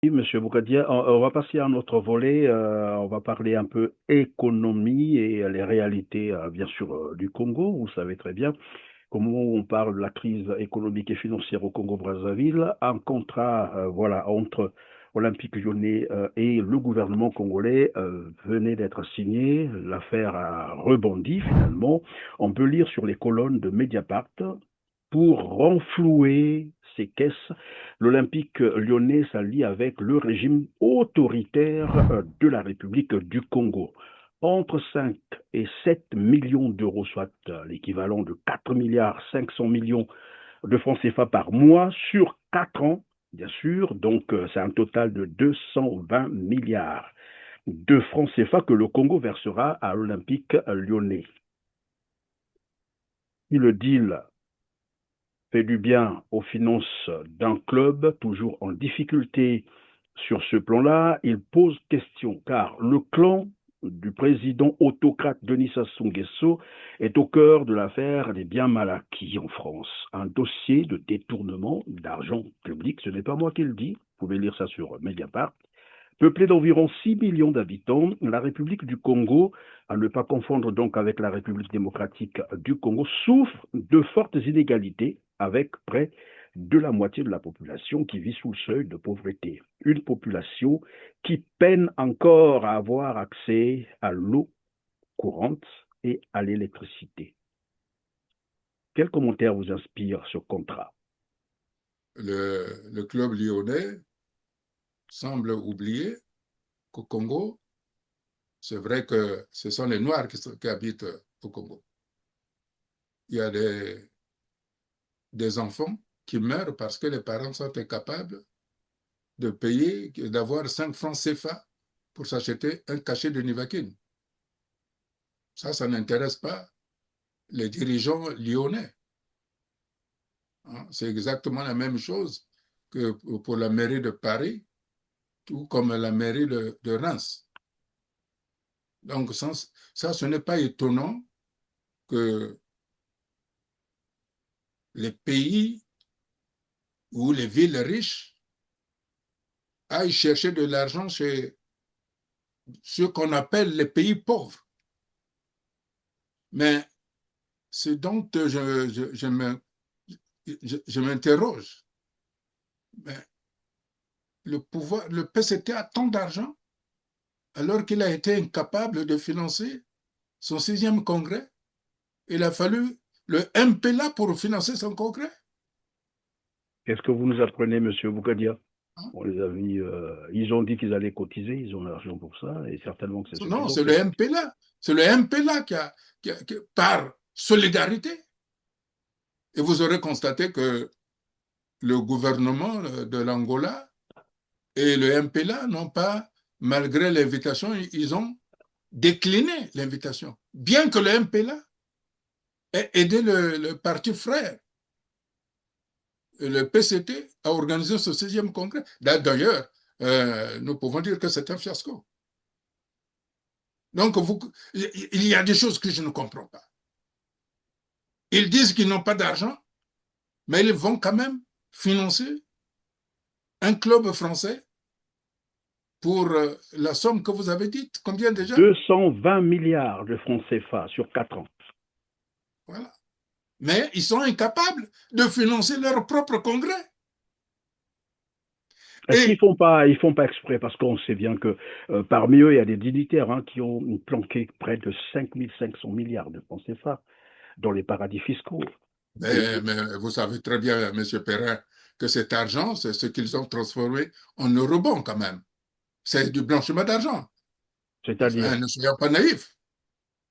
Oui, Monsieur Bougadia, on va passer à un autre volet. On va parler un peu économie et les réalités, bien sûr, du Congo. Vous savez très bien comment on parle de la crise économique et financière au Congo-Brazzaville. Un contrat, voilà, entre Olympique Lyonnais et le gouvernement congolais venait d'être signé. L'affaire a rebondi finalement. On peut lire sur les colonnes de Mediapart pour renflouer ses caisses. L'Olympique lyonnais s'allie avec le régime autoritaire de la République du Congo. Entre 5 et 7 millions d'euros, soit l'équivalent de 4 milliards 500 millions de francs CFA par mois sur 4 ans, bien sûr. Donc, c'est un total de 220 milliards de francs CFA que le Congo versera à l'Olympique lyonnais. Si le deal fait du bien aux finances d'un club toujours en difficulté sur ce plan-là, il pose question, car le clan du président autocrate Denis Sassou Nguesso est au cœur de l'affaire des biens mal acquis en France. Un dossier de détournement d'argent public, ce n'est pas moi qui le dis, vous pouvez lire ça sur Mediapart. Peuplée d'environ 6 millions d'habitants, la République du Congo, à ne pas confondre donc avec la République démocratique du Congo, souffre de fortes inégalités avec près de la moitié de la population qui vit sous le seuil de pauvreté. Une population qui peine encore à avoir accès à l'eau courante et à l'électricité. Quel commentaire vous inspire ce contrat? Le club lyonnais semble oublier qu'au Congo, c'est vrai que ce sont les Noirs qui habitent au Congo. Il y a des enfants qui meurent parce que les parents sont incapables de payer, d'avoir 5 francs CFA pour s'acheter un cachet de Nivaquine. Ça n'intéresse pas les dirigeants lyonnais. Hein. C'est exactement la même chose que pour la mairie de Paris, tout comme la mairie de Reims. Donc, ça, ce n'est pas étonnant que les pays ou les villes riches aillent chercher de l'argent chez ce qu'on appelle les pays pauvres. Mais ce dont je m'interroge, le PCT a tant d'argent alors qu'il a été incapable de financer son 6e congrès. Il a fallu le MPLA pour financer son congrès. Qu'est-ce que vous nous apprenez, Monsieur Bougadia? Hein. On les a vus, ils ont dit qu'ils allaient cotiser, ils ont l'argent pour ça, et certainement que c'est ce Non, qu'ils ont c'est le fait. MPLA. C'est le MPLA par solidarité. Et vous aurez constaté que le gouvernement de l'Angola et le MPLA n'ont pas, malgré l'invitation, ils ont décliné l'invitation. Bien que le MPLA ait aidé le parti frère, le PCT, à organiser ce 6e congrès. D'ailleurs, nous pouvons dire que c'est un fiasco. Donc, il y a des choses que je ne comprends pas. Ils disent qu'ils n'ont pas d'argent, mais ils vont quand même financer un club français pour la somme que vous avez dite. Combien déjà? 220 milliards de francs CFA sur 4 ans. Voilà. Mais ils sont incapables de financer leur propre congrès. Est-ce qu'ils Et font pas, ils font pas exprès parce qu'on sait bien que parmi eux, il y a des dignitaires qui ont planqué près de 5 500 milliards de francs CFA dans les paradis fiscaux. Et mais vous savez très bien, M. Perrin, que cet argent, c'est ce qu'ils ont transformé en eurobond quand même. C'est du blanchiment d'argent. c'est-à-dire, Enfin, ne soyons pas naïfs.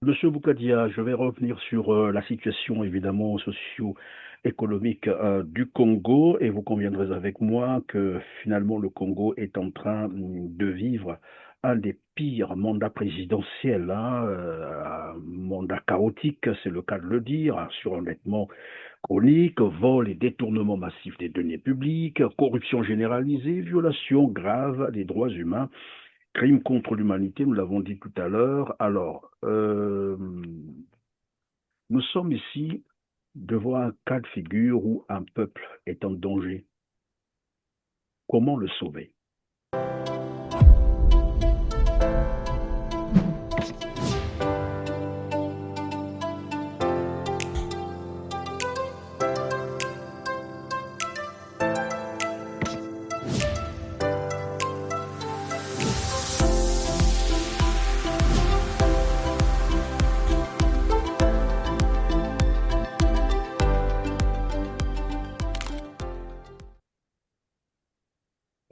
Monsieur Boukadia, je vais revenir sur la situation évidemment socio-économique du Congo et vous conviendrez avec moi que finalement le Congo est en train de vivre un des pires mandats présidentiels, un mandat chaotique, c'est le cas de le dire, un surendettement chronique, vol et détournement massif des deniers publics, corruption généralisée, violation grave des droits humains. Crime contre l'humanité, nous l'avons dit tout à l'heure. Alors, nous sommes ici devant un cas de figure où un peuple est en danger. Comment le sauver?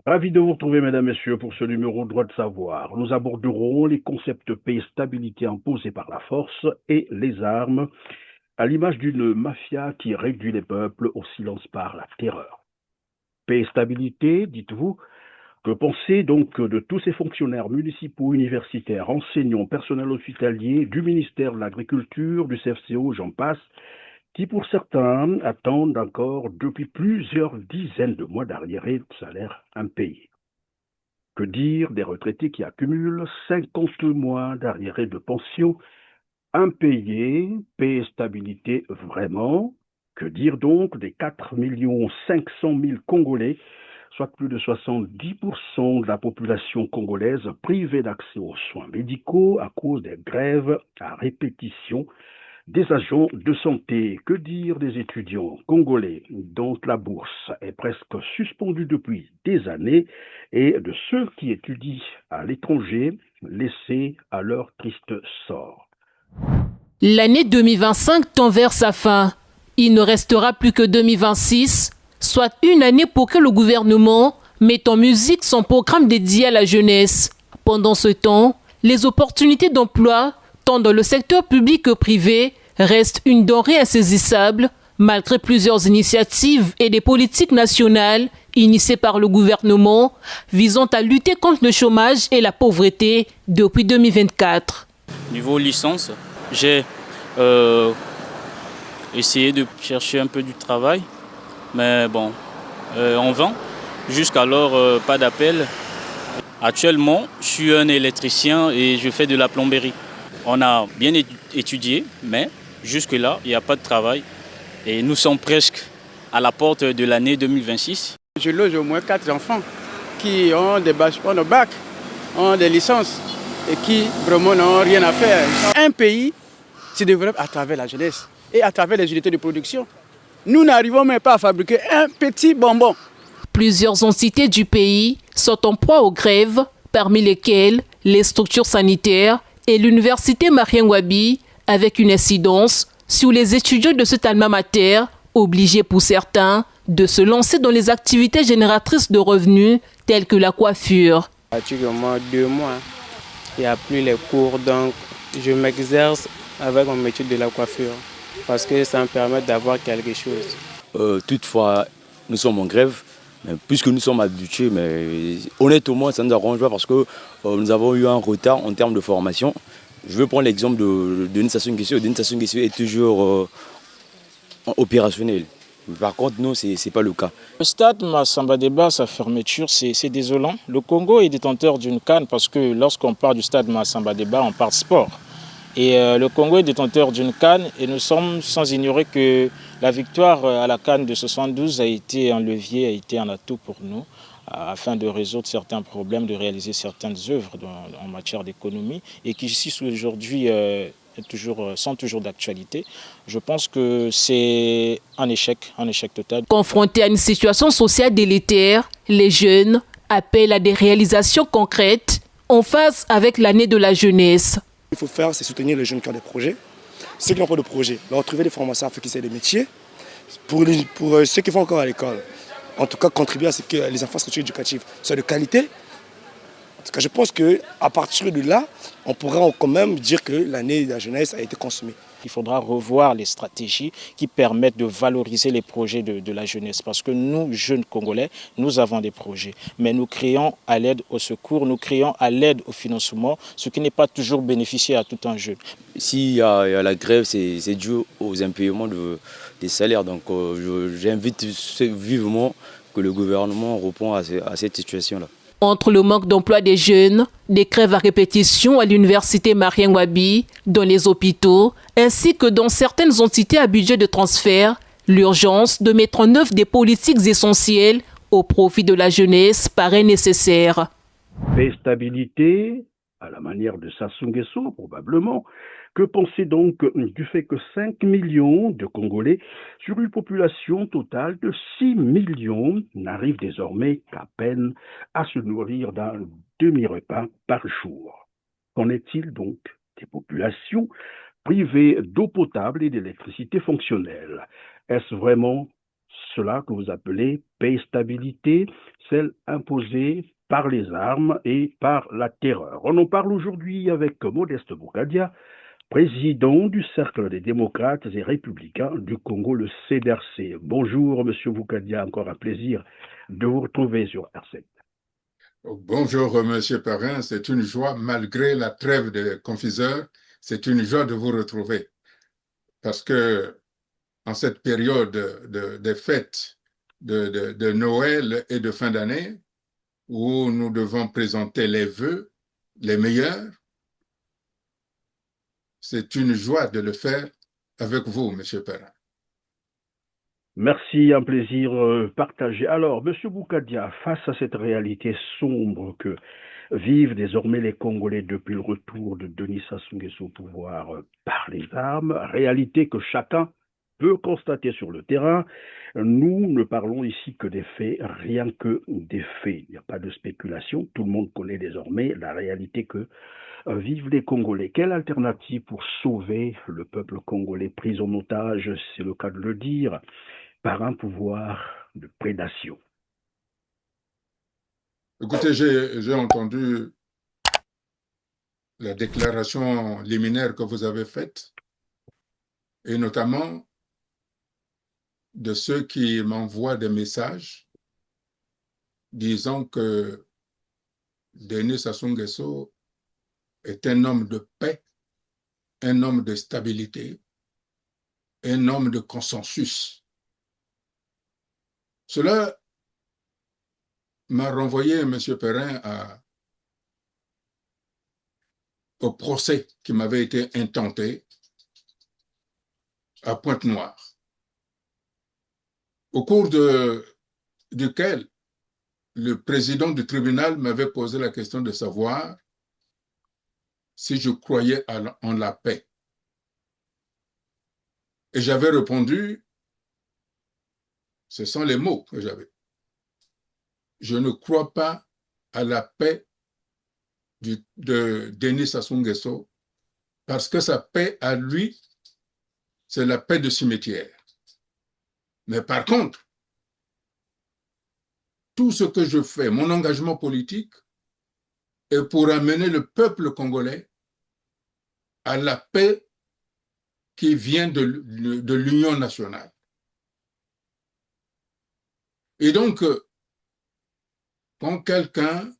Ravi de vous retrouver, mesdames, messieurs, pour ce numéro Droit de savoir. Nous aborderons les concepts paix et stabilité imposés par la force et les armes, à l'image d'une mafia qui réduit les peuples au silence par la terreur. Paix et stabilité, dites-vous, que penser donc de tous ces fonctionnaires municipaux, universitaires, enseignants, personnels hospitaliers, du ministère de l'Agriculture, du CFCO, j'en passe, qui pour certains attendent encore depuis plusieurs dizaines de mois d'arriérés de salaire impayés. Que dire des retraités qui accumulent 50 mois d'arriérés de pension impayés, paix et stabilité vraiment? Que dire donc des 4 500 000 Congolais, soit plus de 70% de la population congolaise privée d'accès aux soins médicaux à cause des grèves à répétition des agents de santé? Que dire des étudiants congolais dont la bourse est presque suspendue depuis des années et de ceux qui étudient à l'étranger, laissés à leur triste sort? L'année 2025 tend vers sa fin. Il ne restera plus que 2026, soit une année pour que le gouvernement mette en musique son programme dédié à la jeunesse. Pendant ce temps, les opportunités d'emploi, tant dans le secteur public que privé, restent une denrée insaisissable, malgré plusieurs initiatives et des politiques nationales initiées par le gouvernement visant à lutter contre le chômage et la pauvreté depuis 2024. Niveau licence, j'ai essayé de chercher un peu du travail, mais bon, en vain. Jusqu'alors, pas d'appel. Actuellement, je suis un électricien et je fais de la plomberie. On a bien étudié, mais jusque-là, il n'y a pas de travail. Et nous sommes presque à la porte de l'année 2026. Je loge au moins 4 enfants qui ont des bacs, ont des licences et qui vraiment n'ont rien à faire. Un pays se développe à travers la jeunesse et à travers les unités de production. Nous n'arrivons même pas à fabriquer un petit bonbon. Plusieurs entités du pays sont en proie aux grèves, parmi lesquelles les structures sanitaires et l'université Marien Ngouabi, avec une incidence sur les étudiants de cet alma mater, obligés pour certains de se lancer dans les activités génératrices de revenus telles que la coiffure. Pratiquement 2 mois, il n'y a plus les cours, donc je m'exerce avec mon métier de la coiffure parce que ça me permet d'avoir quelque chose. Toutefois, nous sommes en grève, mais puisque nous sommes habitués, mais honnêtement, ça ne nous arrange pas parce que nous avons eu un retard en termes de formation. Je vais prendre l'exemple de Denis Sassou Nguesso. Denis Sassou Nguesso est toujours opérationnel. Par contre, nous, ce n'est pas le cas. Le stade Massamba Débat, sa fermeture, c'est désolant. Le Congo est détenteur d'une CAN parce que lorsqu'on parle du stade Massamba Débat, on parle sport. Et le Congo est détenteur d'une CAN et nous sommes sans ignorer que la victoire à la CAN de 72 a été un levier, a été un atout pour nous afin de résoudre certains problèmes, de réaliser certaines œuvres en matière d'économie et qui ici aujourd'hui sont toujours d'actualité. Je pense que c'est un échec total. Confrontés à une situation sociale délétère, les jeunes appellent à des réalisations concrètes en phase avec l'année de la jeunesse. Ce qu'il faut faire, c'est soutenir les jeunes qui ont des projets. Ceux qui n'ont pas de projet, leur trouver des formations afin qu'ils aient des métiers. Pour ceux qui vont encore à l'école, en tout cas contribuer à ce que les infrastructures éducatives soient de qualité. En tout cas, je pense qu'à partir de là, on pourra quand même dire que l'année de la jeunesse a été consommée. Il faudra revoir les stratégies qui permettent de valoriser les projets de la jeunesse. Parce que nous, jeunes Congolais, nous avons des projets. Mais nous créons à l'aide au secours, nous créons à l'aide au financement, ce qui n'est pas toujours bénéficié à tout un jeune. S'il y a la grève, c'est dû aux impayements des salaires. Donc j'invite vivement que le gouvernement réponde à cette situation-là. Entre le manque d'emploi des jeunes, des grèves à répétition à l'université Marien Ngouabi, dans les hôpitaux, ainsi que dans certaines entités à budget de transfert, l'urgence de mettre en œuvre des politiques essentielles au profit de la jeunesse paraît nécessaire. Paix, stabilité, à la manière de Sassou Nguesso probablement. Que penser donc du fait que 5 millions de Congolais, sur une population totale de 6 millions, n'arrivent désormais qu'à peine à se nourrir d'un demi-repas par jour? Qu'en est-il donc des populations privées d'eau potable et d'électricité fonctionnelle? Est-ce vraiment cela que vous appelez paix et stabilité, celle imposée par les armes et par la terreur. On en parle aujourd'hui avec Modeste Boukadia, président du Cercle des démocrates et républicains du Congo, le CDRC. Bonjour, Monsieur Boukadia, encore un plaisir de vous retrouver sur R7. Bonjour, Monsieur Perrin, c'est une joie, malgré la trêve des confiseurs, c'est une joie de vous retrouver. Parce que en cette période des fêtes de Noël et de fin d'année, où nous devons présenter les vœux les meilleurs, c'est une joie de le faire avec vous, Monsieur Perrin. Merci, un plaisir partagé. Alors, Monsieur Boukadia, face à cette réalité sombre que vivent désormais les Congolais depuis le retour de Denis Sassou Nguesso au pouvoir par les armes, réalité que chacun peut constater sur le terrain, nous ne parlons ici que des faits, rien que des faits. Il n'y a pas de spéculation, tout le monde connaît désormais la réalité que vivent les Congolais. Quelle alternative pour sauver le peuple congolais pris en otage, c'est le cas de le dire, par un pouvoir de prédation? Écoutez, j'ai entendu la déclaration liminaire que vous avez faite, et notamment de ceux qui m'envoient des messages disant que Denis Sassou Nguesso est un homme de paix, un homme de stabilité, un homme de consensus. Cela m'a renvoyé, M. Perrin, au procès qui m'avait été intenté à Pointe-Noire, au cours duquel le président du tribunal m'avait posé la question de savoir si je croyais en la paix. Et j'avais répondu, ce sont les mots que j'avais. Je ne crois pas à la paix de Denis Sassou Nguesso parce que sa paix à lui, c'est la paix de cimetière. Mais par contre, tout ce que je fais, mon engagement politique, est pour amener le peuple congolais à la paix qui vient de l'Union nationale. Et donc, quand quelqu'un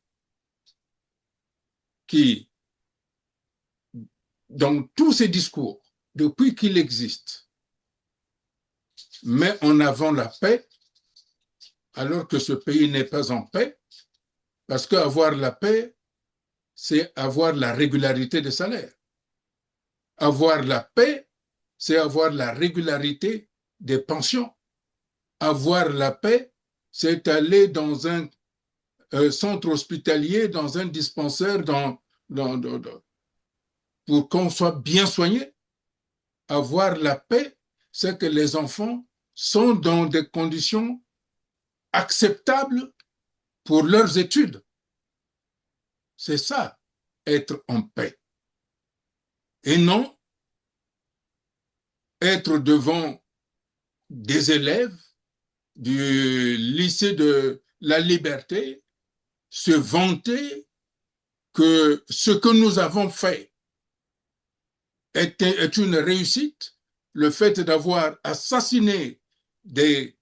qui, dans tous ses discours, depuis qu'il existe, met en avant la paix, alors que ce pays n'est pas en paix, parce qu'avoir la paix, c'est avoir la régularité des salaires. Avoir la paix, c'est avoir la régularité des pensions. Avoir la paix, c'est aller dans un centre hospitalier, dans un dispensaire, pour qu'on soit bien soigné. Avoir la paix, c'est que les enfants sont dans des conditions acceptables pour leurs études. C'est ça, être en paix. Et non être devant des élèves du lycée de la Liberté, se vanter que ce que nous avons fait est une réussite, le fait d'avoir assassiné des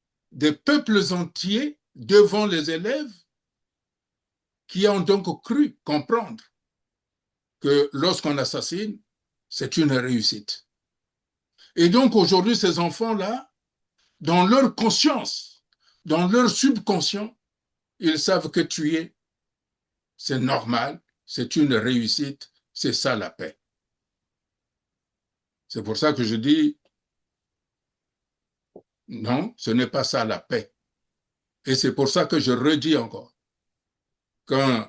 peuples entiers devant les élèves qui ont donc cru comprendre que lorsqu'on assassine, c'est une réussite. Et donc aujourd'hui, ces enfants-là, dans leur conscience, dans leur subconscient, ils savent que tuer, c'est normal, c'est une réussite, c'est ça la paix. C'est pour ça que je dis, non, ce n'est pas ça la paix. Et c'est pour ça que je redis encore que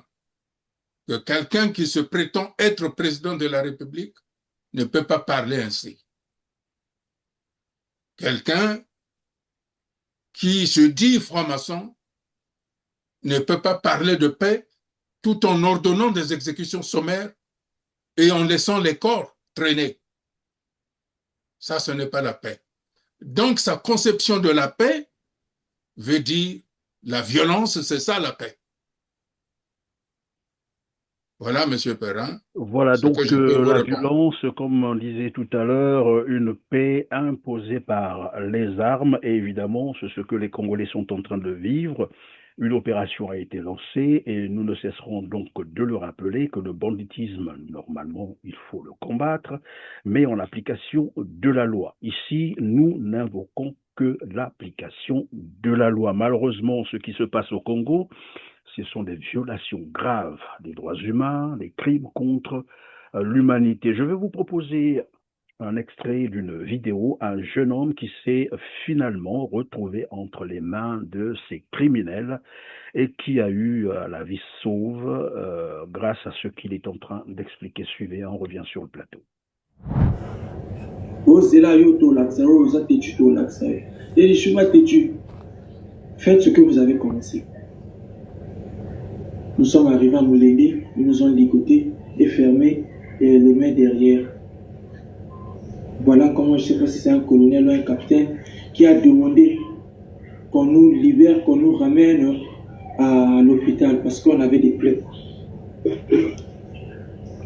quelqu'un qui se prétend être président de la République ne peut pas parler ainsi. Quelqu'un qui se dit franc-maçon ne peut pas parler de paix tout en ordonnant des exécutions sommaires et en laissant les corps traîner. Ça, ce n'est pas la paix. Donc, sa conception de la paix, veut dire la violence, c'est ça la paix. Voilà, M. Perrin. Voilà, ce donc que je peux vous la répondre. violence, comme on disait tout à l'heure, une paix imposée par les armes, et évidemment, c'est ce que les Congolais sont en train de vivre. Une opération a été lancée et nous ne cesserons donc de le rappeler que le banditisme, normalement, il faut le combattre, mais en application de la loi. Ici, nous n'invoquons que l'application de la loi. Malheureusement, ce qui se passe au Congo, ce sont des violations graves des droits humains, des crimes contre l'humanité. Je vais vous proposer un extrait d'une vidéo, un jeune homme qui s'est finalement retrouvé entre les mains de ces criminels et qui a eu la vie sauve grâce à ce qu'il est en train d'expliquer. Suivez, on revient sur le plateau. Faites ce que vous avez commencé. Nous sommes arrivés à Moulindi, ils nous ont ligotés et fermés et les mains derrière. Voilà comment, je ne sais pas si c'est un colonel ou un capitaine, qui a demandé qu'on nous libère, qu'on nous ramène à l'hôpital parce qu'on avait des plaies.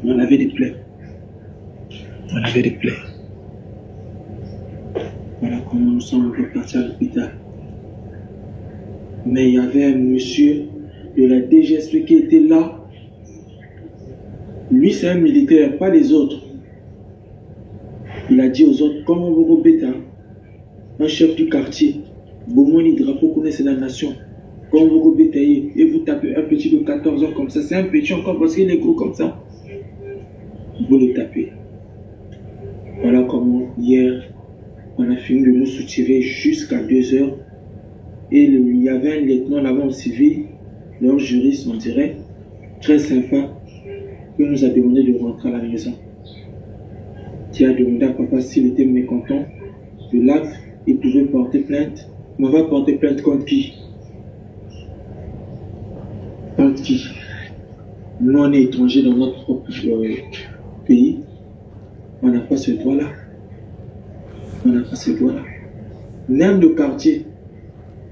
On avait des plaies. On avait des plaies. Voilà comment nous sommes repartis à l'hôpital. Mais il y avait un monsieur de la DGSP qui était là. Lui, c'est un militaire, pas les autres. Il a dit aux autres, comme Bogo Beta, un chef du quartier, Bomoni drapeau connaissez la nation, comme Bogo Beta, et vous tapez un petit de 14 ans comme ça, c'est un petit encore parce qu'il est gros comme ça. Vous le tapez. Voilà comment hier, on a fini de nous soutirer jusqu'à 2 heures. Et il y avait un lieutenant là-bas en civil, leur juriste, on dirait, très sympa, qui nous a demandé de rentrer à la maison. Qui a demandé à papa s'il était mécontent de l'acte, il pouvait porter plainte. Mais on va porter plainte contre qui? Contre qui? Nous, on est étrangers dans notre propre pays. On n'a pas ce droit-là. On n'a pas ce droit-là. Même le quartier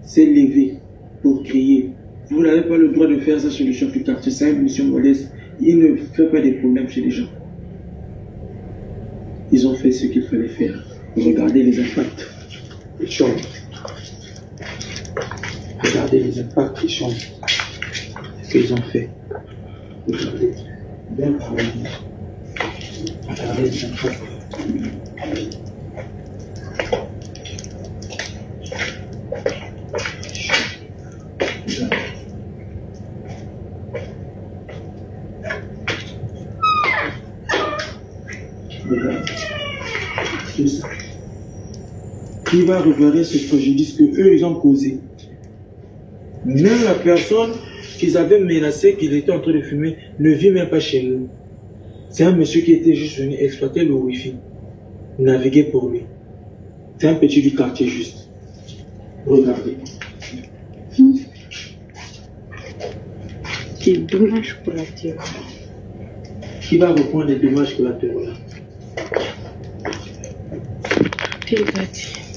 s'est levé pour crier. Vous n'avez pas le droit de faire ça sur le chef du quartier. C'est une mission modeste. Il ne fait pas des problèmes chez les gens. Ils ont fait ce qu'il fallait faire. Regardez les impacts des chambres. Regardez les impacts des chambres. Ce qu'ils ont fait. Regardez. Bien travaillé. Regardez les impacts. Qui va réparer ce préjudice que eux ils ont causé? Même la personne qu'ils avaient menacé, qu'il était en train de fumer, ne vit même pas chez eux. C'est un monsieur qui était juste venu exploiter le wifi, naviguer pour lui. C'est un petit du quartier juste. Regardez. Quel dommage collatéraux. Qui va reprendre les dommages collatéraux là?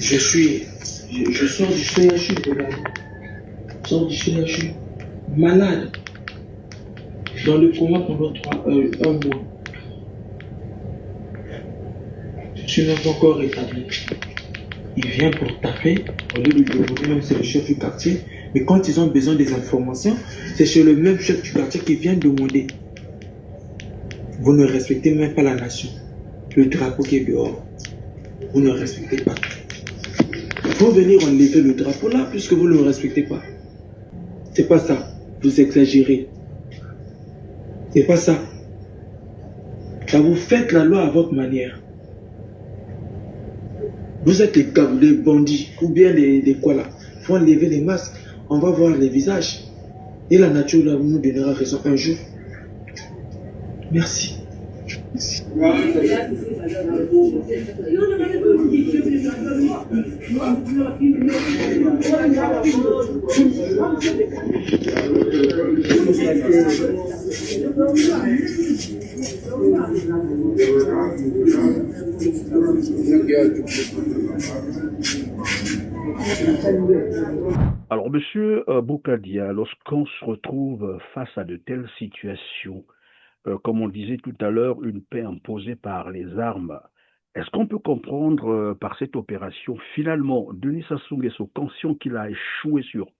Je sors du CHU, je sors du CHU, malade, dans le coma pendant 1 mois. Je suis même pas encore rétabli. Il vient pour taper, au lieu de demander, même c'est le chef du quartier, mais quand ils ont besoin des informations, c'est chez le même chef du quartier qui vient demander. Vous ne respectez même pas la nation, le drapeau qui est dehors. Vous ne respectez pas. Il faut venir enlever le drapeau là puisque vous ne le respectez pas. C'est pas ça. Vous exagérez. C'est pas ça. Là, vous faites la loi à votre manière. Vous êtes des bandits ou bien des quoi là. Il faut enlever les masques. On va voir les visages. Et la nature là nous donnera raison un jour. Merci. Alors, Monsieur Boukadia, lorsqu'on se retrouve face à de telles situations, comme on disait tout à l'heure, une paix imposée par les armes, est-ce qu'on peut comprendre par cette opération, finalement, Denis Sassou Nguesso, conscient qu'il a échoué sur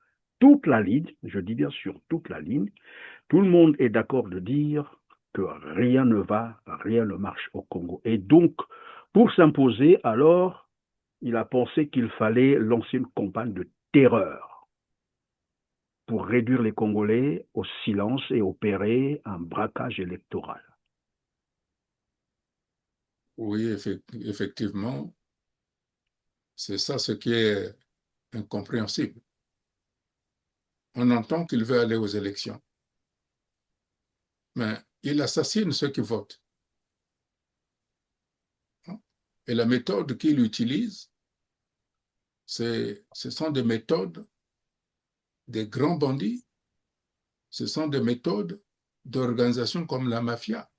toute la ligne, je dis bien sur toute la ligne, tout le monde est d'accord de dire que rien ne va, rien ne marche au Congo. Et donc, pour s'imposer, alors, il a pensé qu'il fallait lancer une campagne de terreur pour réduire les Congolais au silence et opérer un braquage électoral. Oui, effectivement, c'est ça ce qui est incompréhensible. On entend qu'il veut aller aux élections, mais il assassine ceux qui votent. Et la méthode qu'il utilise, ce sont des méthodes des grands bandits, ce sont des méthodes d'organisations comme la mafia.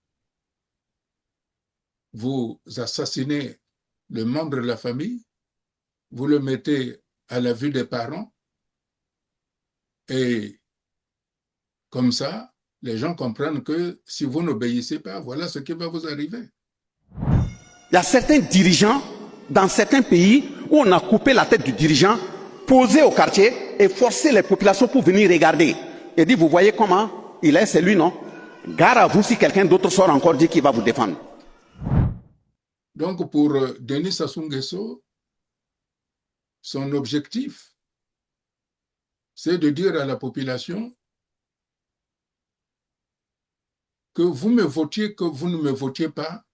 Vous assassinez le membre de la famille, vous le mettez à la vue des parents, et comme ça, les gens comprennent que si vous n'obéissez pas, voilà ce qui va vous arriver. Il y a certains dirigeants dans certains pays où on a coupé la tête du dirigeant, posé au quartier et forcé les populations pour venir regarder. Et dit, vous voyez comment il est, c'est lui, non? Gare à vous si quelqu'un d'autre sort encore dit qu'il va vous défendre. Donc pour Denis Sassou Nguesso, son objectif, c'est de dire à la population que vous me votiez, que vous ne me votiez pas,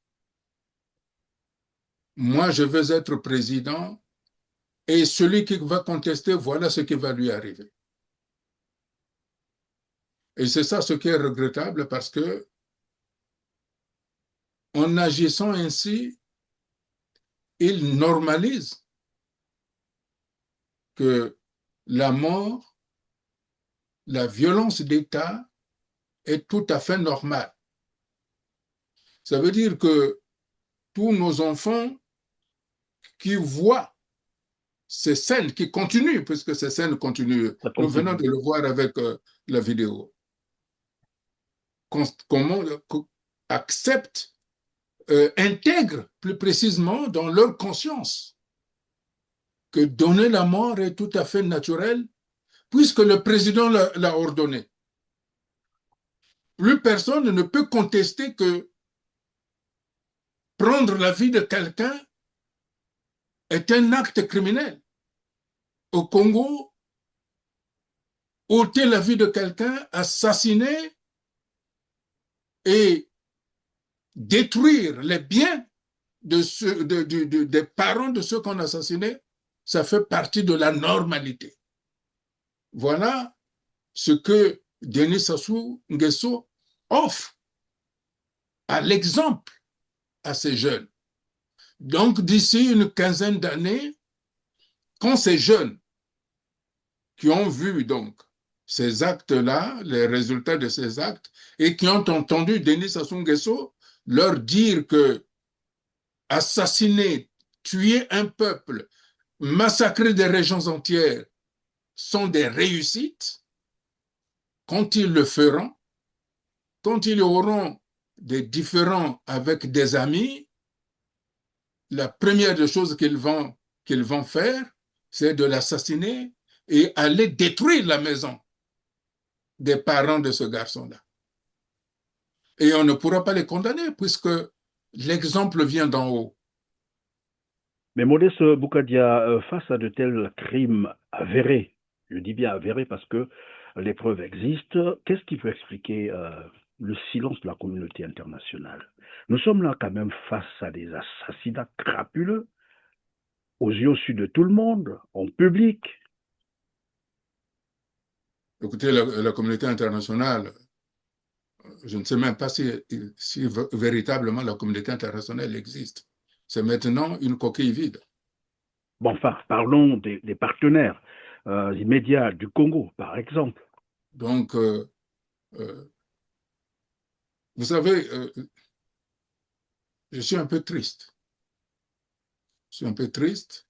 moi je veux être président et celui qui va contester, voilà ce qui va lui arriver. Et c'est ça ce qui est regrettable parce que en agissant ainsi, il normalise que la mort, la violence d'État est tout à fait normale. Ça veut dire que tous nos enfants qui voient ces scènes, qui continuent, puisque ces scènes continuent, nous venons de le voir avec la vidéo, comment acceptent, intègrent plus précisément dans leur conscience que donner la mort est tout à fait naturel, puisque le président l'a ordonné. Plus personne ne peut contester que prendre la vie de quelqu'un est un acte criminel. Au Congo, ôter la vie de quelqu'un, assassiner et détruire les biens des parents de ceux qu'on a assassinés, ça fait partie de la normalité. Voilà ce que Denis Sassou Nguesso offre à l'exemple à ces jeunes. Donc, d'ici une quinzaine d'années, quand ces jeunes qui ont vu donc ces actes-là, les résultats de ces actes, et qui ont entendu Denis Sassou Nguesso leur dire que assassiner, tuer un peuple, massacrer des régions entières sont des réussites, quand ils le feront, quand ils auront des différends avec des amis, la première des choses qu'ils vont faire, c'est de l'assassiner et aller détruire la maison des parents de ce garçon-là. Et on ne pourra pas les condamner puisque l'exemple vient d'en haut. Mais Modeste Boukadia, face à de tels crimes avérés, je dis bien avérés parce que les preuves existent, qu'est-ce qui peut expliquer le silence de la communauté internationale? Nous sommes là quand même face à des assassinats crapuleux, aux yeux au-dessus de tout le monde, en public. Écoutez, la communauté internationale, je ne sais même pas si véritablement la communauté internationale existe. C'est maintenant une coquille vide. Bon, enfin, parlons des partenaires immédiats du Congo, par exemple. Donc, vous savez, je suis un peu triste. Je suis un peu triste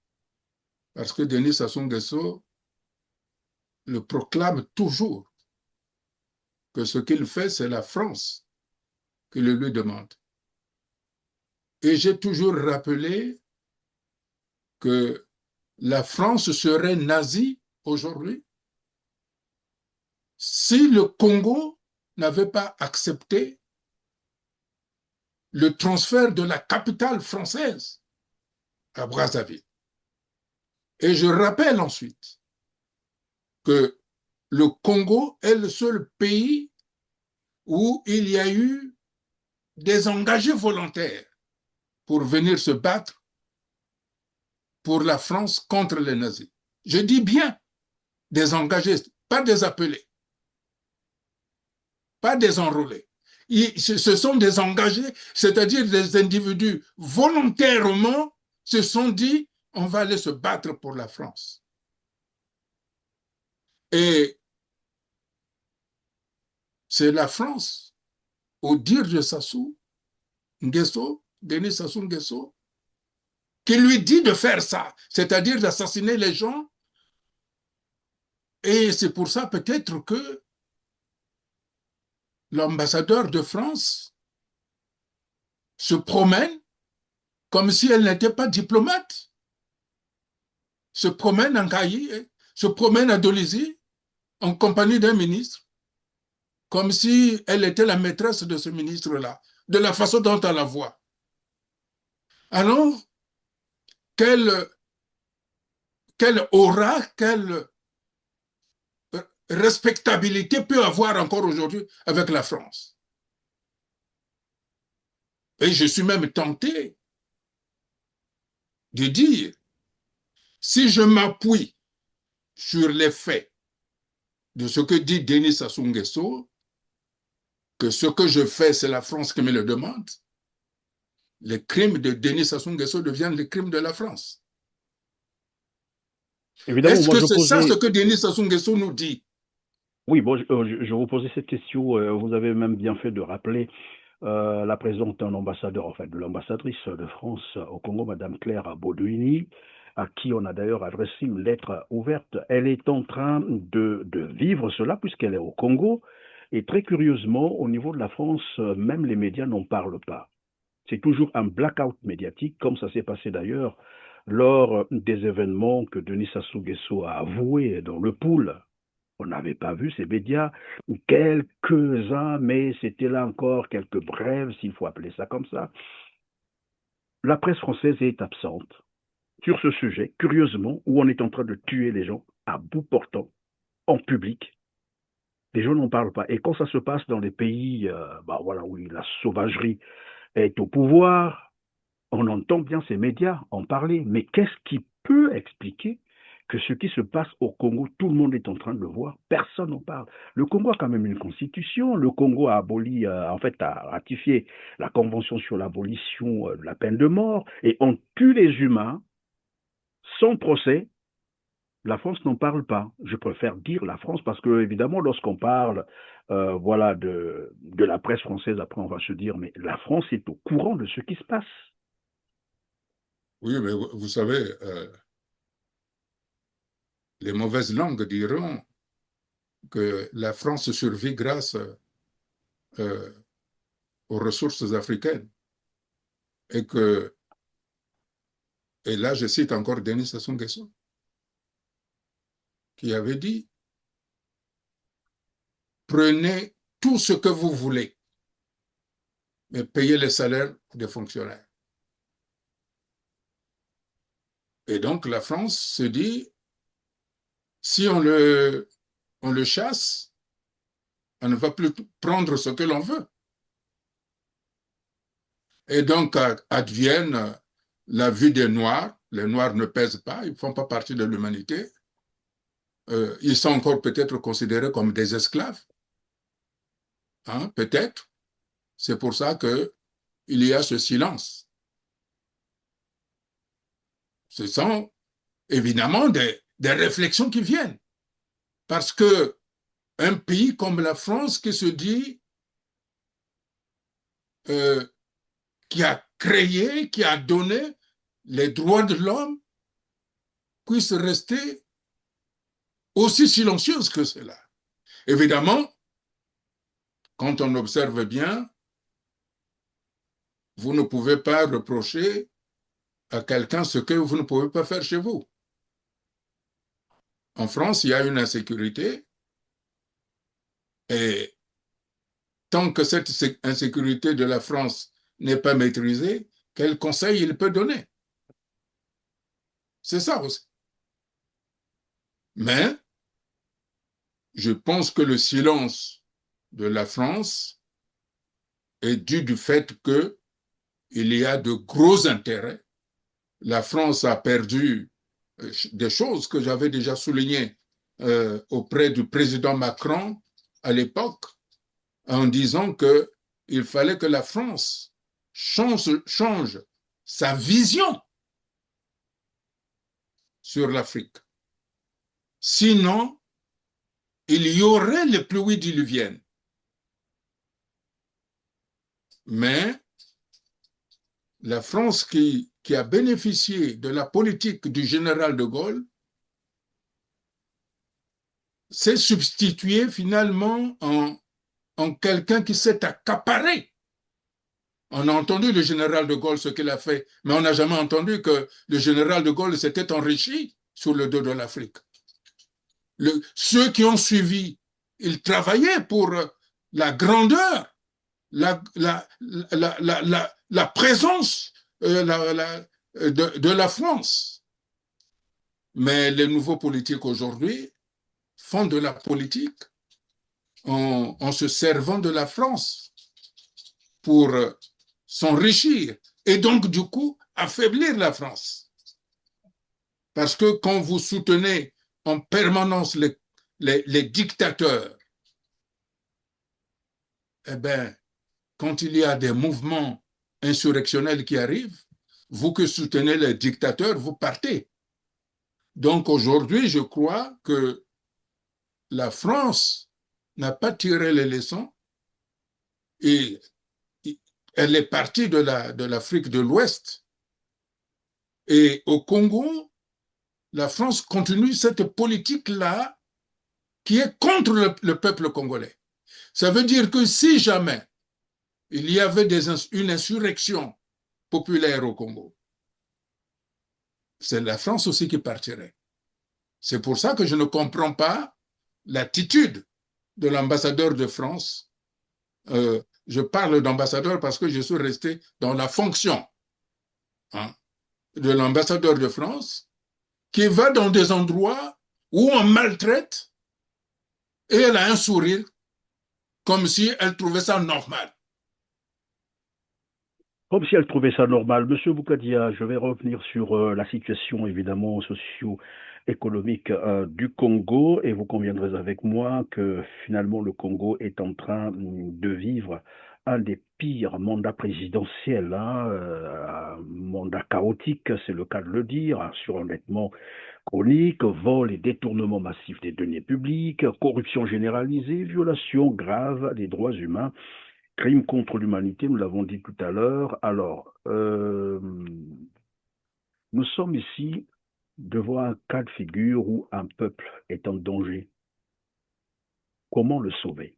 Parce que Denis Sassou Nguesso le proclame toujours que ce qu'il fait, c'est la France qui le lui demande. Et j'ai toujours rappelé que la France serait nazie aujourd'hui si le Congo n'avait pas accepté le transfert de la capitale française à Brazzaville. Et je rappelle ensuite que le Congo est le seul pays où il y a eu des engagés volontaires pour venir se battre pour la France contre les nazis. Je dis bien des engagés, pas des appelés, pas des enrôlés. Ce sont des engagés, c'est-à-dire des individus volontairement se sont dit on va aller se battre pour la France. Et c'est la France, au dire de Sassou Nguesso, Denis Sassou Nguesso, qui lui dit de faire ça, c'est-à-dire d'assassiner les gens. Et c'est pour ça peut-être que l'ambassadeur de France se promène comme si elle n'était pas diplomate, se promène en Kayi, se promène à Dolisie en compagnie d'un ministre, comme si elle était la maîtresse de ce ministre-là, de la façon dont elle la voit. Alors, quelle aura, quelle respectabilité peut avoir encore aujourd'hui avec la France? Et je suis même tenté de dire, si je m'appuie sur les faits de ce que dit Denis Sassou Nguesso, que ce que je fais, c'est la France qui me le demande, les crimes de Denis Sassou Nguesso deviennent les crimes de la France. Est-ce que c'est ça ce que Denis Sassou Nguesso nous dit? Oui, bon, je vous posais cette question. Vous avez même bien fait de rappeler la présence d'un ambassadeur, en fait, de l'ambassadrice de France au Congo, Madame Claire Baudouini, à qui on a d'ailleurs adressé une lettre ouverte. Elle est en train de vivre cela puisqu'elle est au Congo. Et très curieusement, au niveau de la France, même les médias n'en parlent pas. C'est toujours un blackout médiatique, comme ça s'est passé d'ailleurs lors des événements que Denis Sassou Nguesso a avoués dans le pool. On n'avait pas vu ces médias, quelques-uns, mais c'était là encore quelques brèves, s'il faut appeler ça comme ça. La presse française est absente sur ce sujet, curieusement, où on est en train de tuer les gens à bout portant, en public. Les gens n'en parlent pas. Et quand ça se passe dans les pays voilà, où la sauvagerie est au pouvoir, on entend bien ces médias en parler. Mais qu'est-ce qui peut expliquer que ce qui se passe au Congo, tout le monde est en train de le voir, personne n'en parle. Le Congo a quand même une constitution, le Congo a aboli, a ratifié la convention sur l'abolition de la peine de mort, et on tue les humains sans procès. La France n'en parle pas. Je préfère dire la France parce que, évidemment, lorsqu'on parle de la presse française, après on va se dire, mais la France est au courant de ce qui se passe. Oui, mais vous savez, les mauvaises langues diront que la France survit grâce aux ressources africaines. Et là, je cite encore Denis Sassou Nguesso, qui avait dit « Prenez tout ce que vous voulez, mais payez les salaires des fonctionnaires. » Et donc, la France se dit, si on le chasse, on ne va plus prendre ce que l'on veut. Et donc, advienne la vue des Noirs. Les Noirs ne pèsent pas, ils ne font pas partie de l'humanité. Ils sont encore peut-être considérés comme des esclaves. Hein, peut-être. C'est pour ça qu'il y a ce silence. Ce sont évidemment des réflexions qui viennent. Parce que un pays comme la France qui se dit, qui a créé, qui a donné les droits de l'homme, puisse rester aussi silencieuse que cela. Évidemment, quand on observe bien, vous ne pouvez pas reprocher à quelqu'un ce que vous ne pouvez pas faire chez vous. En France, il y a une insécurité et tant que cette insécurité de la France n'est pas maîtrisée, quel conseil il peut donner? C'est ça aussi. Mais je pense que le silence de la France est dû du fait qu'il y a de gros intérêts. La France a perdu des choses que j'avais déjà soulignées auprès du président Macron à l'époque, en disant qu'il fallait que la France change sa vision sur l'Afrique. Sinon, il y aurait les pluies diluviennes. Mais la France qui a bénéficié de la politique du général de Gaulle s'est substituée finalement en quelqu'un qui s'est accaparé. On a entendu le général de Gaulle ce qu'il a fait, mais on n'a jamais entendu que le général de Gaulle s'était enrichi sur le dos de l'Afrique. Ceux qui ont suivi, ils travaillaient pour la grandeur, la présence de la France. Mais les nouveaux politiques aujourd'hui font de la politique en se servant de la France pour s'enrichir et donc du coup affaiblir la France. Parce que quand vous soutenez en permanence les dictateurs, eh bien, quand il y a des mouvements insurrectionnels qui arrivent, vous qui soutenez les dictateurs, vous partez. Donc aujourd'hui, je crois que la France n'a pas tiré les leçons et elle est partie de l'Afrique de l'Ouest. Et au Congo, la France continue cette politique-là qui est contre le peuple congolais. Ça veut dire que si jamais il y avait une insurrection populaire au Congo, c'est la France aussi qui partirait. C'est pour ça que je ne comprends pas l'attitude de l'ambassadeur de France. Je parle d'ambassadeur parce que je suis resté dans la fonction de l'ambassadeur de France qui va dans des endroits où on maltraite et elle a un sourire comme si elle trouvait ça normal. Comme si elle trouvait ça normal. Monsieur Boukadia, je vais revenir sur la situation évidemment socio-économique du Congo et vous conviendrez avec moi que finalement le Congo est en train de vivre un des pires mandats présidentiels, un mandat chaotique, c'est le cas de le dire, un surendettement chronique, vol et détournement massif des deniers publics, corruption généralisée, violation grave des droits humains, crimes contre l'humanité, nous l'avons dit tout à l'heure. Alors, nous sommes ici devant un cas de figure où un peuple est en danger. Comment le sauver?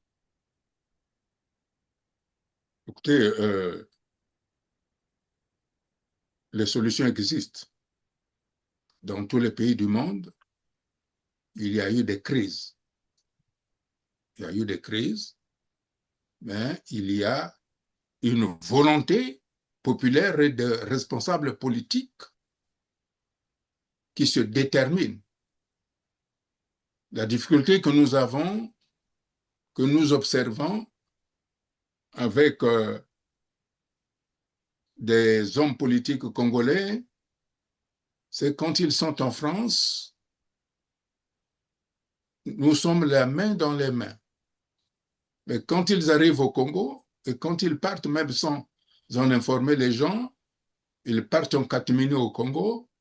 Écoutez, les solutions existent. Dans tous les pays du monde, il y a eu des crises. Il y a eu des crises, mais il y a une volonté populaire et de responsables politiques qui se déterminent. La difficulté que nous avons, que nous observons avec des hommes politiques congolais, c'est quand ils sont en France, nous sommes la main dans les mains. Mais quand ils arrivent au Congo, et quand ils partent, même sans en informer les gens, ils partent en catimini au Congo,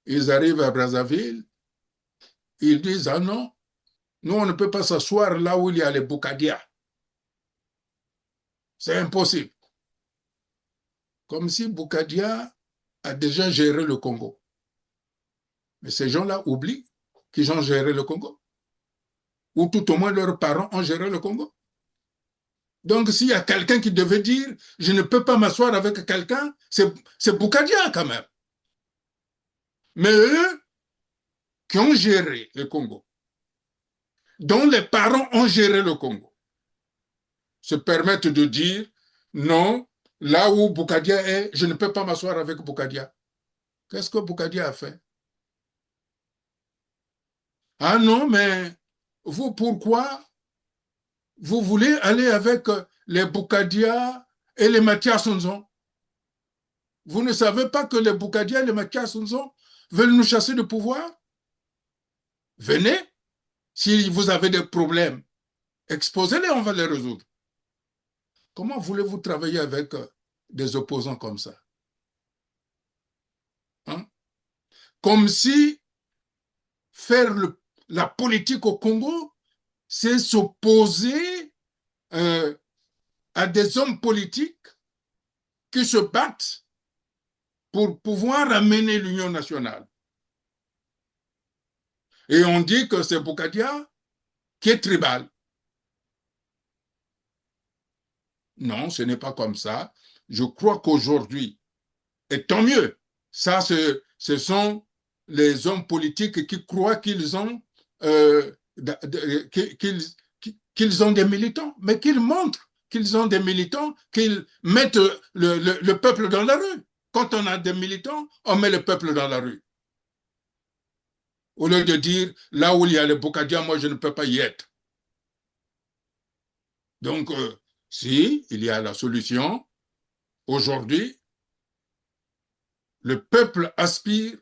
ils arrivent à Brazzaville, ils disent « Ah non, nous on ne peut pas s'asseoir là où il y a les Boukadia. C'est impossible. » Comme si Boukadia a déjà géré le Congo. Mais ces gens-là oublient qu'ils ont géré le Congo. Ou tout au moins leurs parents ont géré le Congo. Donc, s'il y a quelqu'un qui devait dire « je ne peux pas m'asseoir avec quelqu'un », c'est Boukadia quand même. Mais eux qui ont géré le Congo, dont les parents ont géré le Congo, se permettent de dire « non, là où Boukadia est, je ne peux pas m'asseoir avec Boukadia ». Qu'est-ce que Boukadia a fait? Ah non, mais vous, pourquoi vous voulez aller avec les Boukadia et les Mathias Sonzon? Vous ne savez pas que les Boukadia et les Mathias Sonzon veulent nous chasser de pouvoir? Venez, si vous avez des problèmes, exposez-les, on va les résoudre. Comment voulez-vous travailler avec des opposants comme ça? Hein? Comme si faire la politique au Congo, c'est s'opposer à des hommes politiques qui se battent pour pouvoir amener l'Union nationale. Et on dit que c'est Boukadia qui est tribal. Non, ce n'est pas comme ça. Je crois qu'aujourd'hui, et tant mieux, ça, ce sont les hommes politiques qui croient qu'ils ont, qu'ils ont des militants, mais qu'ils montrent qu'ils ont des militants, qu'ils mettent le peuple dans la rue. Quand on a des militants, on met le peuple dans la rue. Au lieu de dire, là où il y a les Boukadia, moi, je ne peux pas y être. Donc, si il y a la solution, aujourd'hui, le peuple aspire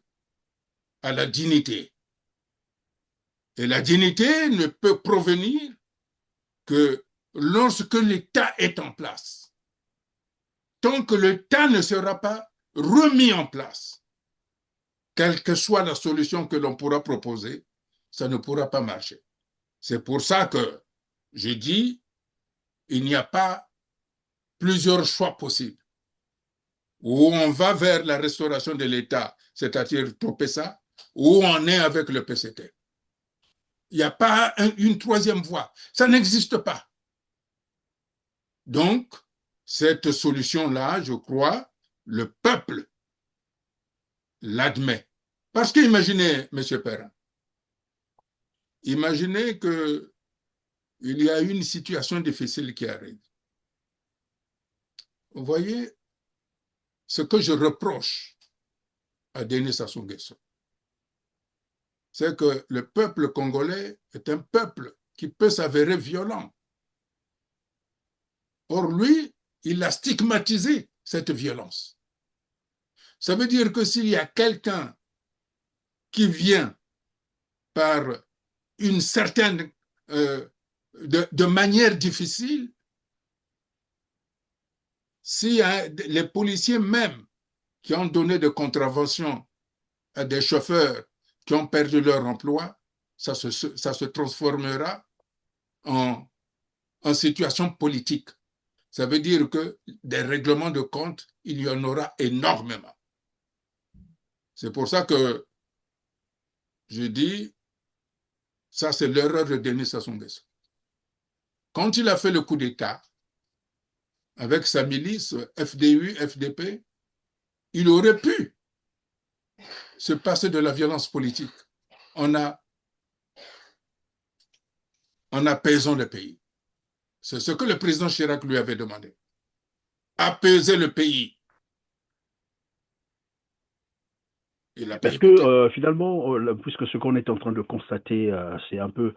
à la dignité. Et la dignité ne peut provenir que lorsque l'État est en place. Tant que l'État ne sera pas remis en place, quelle que soit la solution que l'on pourra proposer, ça ne pourra pas marcher. C'est pour ça que je dis, il n'y a pas plusieurs choix possibles. Ou on va vers la restauration de l'État, c'est-à-dire Topesa, ou on est avec le PCT. Il n'y a pas une troisième voie. Ça n'existe pas. Donc, cette solution-là, je crois, le peuple l'admet. Parce qu'imaginez, M. Perrin, imaginez qu'il y a une situation difficile qui arrive. Vous voyez, ce que je reproche à Denis Sassou Nguesso, c'est que le peuple congolais est un peuple qui peut s'avérer violent. Or, lui, il a stigmatisé cette violence. Ça veut dire que s'il y a quelqu'un qui vient par une certaine, de manière difficile, si les policiers même qui ont donné des contraventions à des chauffeurs qui ont perdu leur emploi, ça se transformera en situation politique. Ça veut dire que des règlements de compte, il y en aura énormément. C'est pour ça que je dis, ça c'est l'erreur de Denis Sassou Nguesso. Quand il a fait le coup d'État, avec sa milice FDU, FDP, il aurait pu se passer de la violence politique en apaisant le pays. C'est ce que le président Chirac lui avait demandé. Apaiser le pays. Parce que finalement, puisque ce qu'on est en train de constater, c'est un peu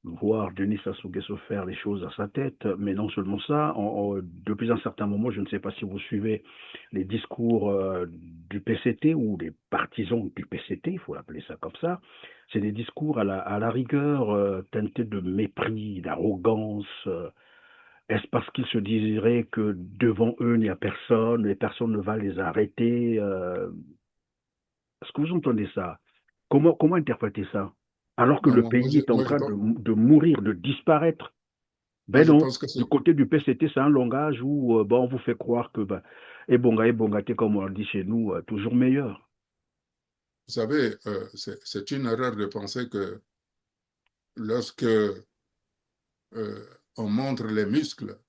voir Denis Sassou Nguesso faire les choses à sa tête, mais non seulement ça, depuis un certain moment, je ne sais pas si vous suivez les discours du PCT ou des partisans du PCT, il faut l'appeler ça comme ça, c'est des discours à la rigueur teintés de mépris, d'arrogance. Est-ce parce qu'ils se diraient que devant eux, il n'y a personne et personne ne va les arrêter Est-ce que vous entendez ça? Comment interpréter ça? Alors que le pays est en train de mourir, de disparaître. Ben non, du côté du PCT, c'est un langage où on vous fait croire que Ebonga, t'es comme on dit chez nous, toujours meilleur. Vous savez, c'est une erreur de penser que lorsque on montre les muscles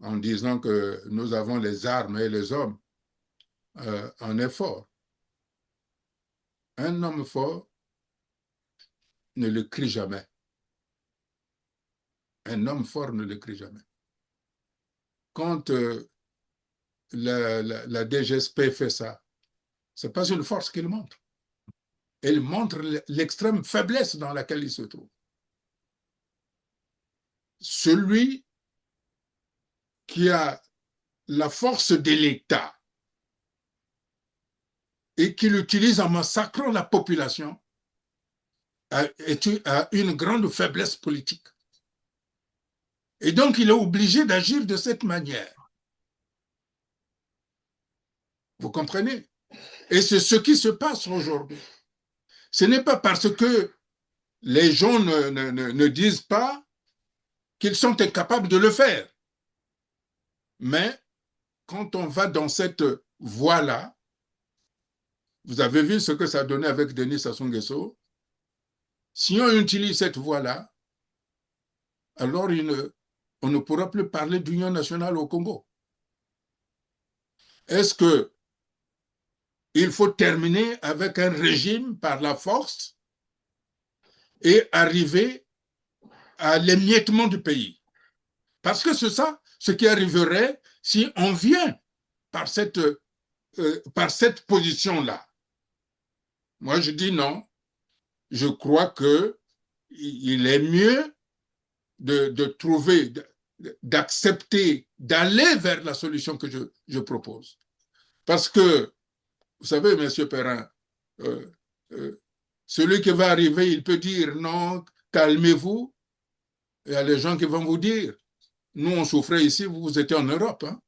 en disant que nous avons les armes et les hommes, on est fort. Un homme fort ne le crie jamais. Un homme fort ne le crie jamais. Quand la DGSP fait ça, ce n'est pas une force qu'il montre. Elle montre l'extrême faiblesse dans laquelle il se trouve. Celui qui a la force de l'État et qui l'utilise en massacrant la population a une grande faiblesse politique. Et donc, il est obligé d'agir de cette manière. Vous comprenez? Et c'est ce qui se passe aujourd'hui. Ce n'est pas parce que les gens ne disent pas qu'ils sont incapables de le faire. Mais quand on va dans cette voie-là, vous avez vu ce que ça a donné avec Denis Sassou Nguesso. Si on utilise cette voie-là, alors on ne pourra plus parler d'union nationale au Congo. Est-ce qu'il faut terminer avec un régime par la force et arriver à l'émiettement du pays? Parce que c'est ça ce qui arriverait si on vient par cette position-là. Moi, je dis non. Je crois qu'il est mieux de trouver, d'accepter, d'aller vers la solution que je propose. Parce que, vous savez, M. Perrin, celui qui va arriver, il peut dire non, calmez-vous. Il y a les gens qui vont vous dire, nous on souffrait ici, vous étiez en Europe. Hein?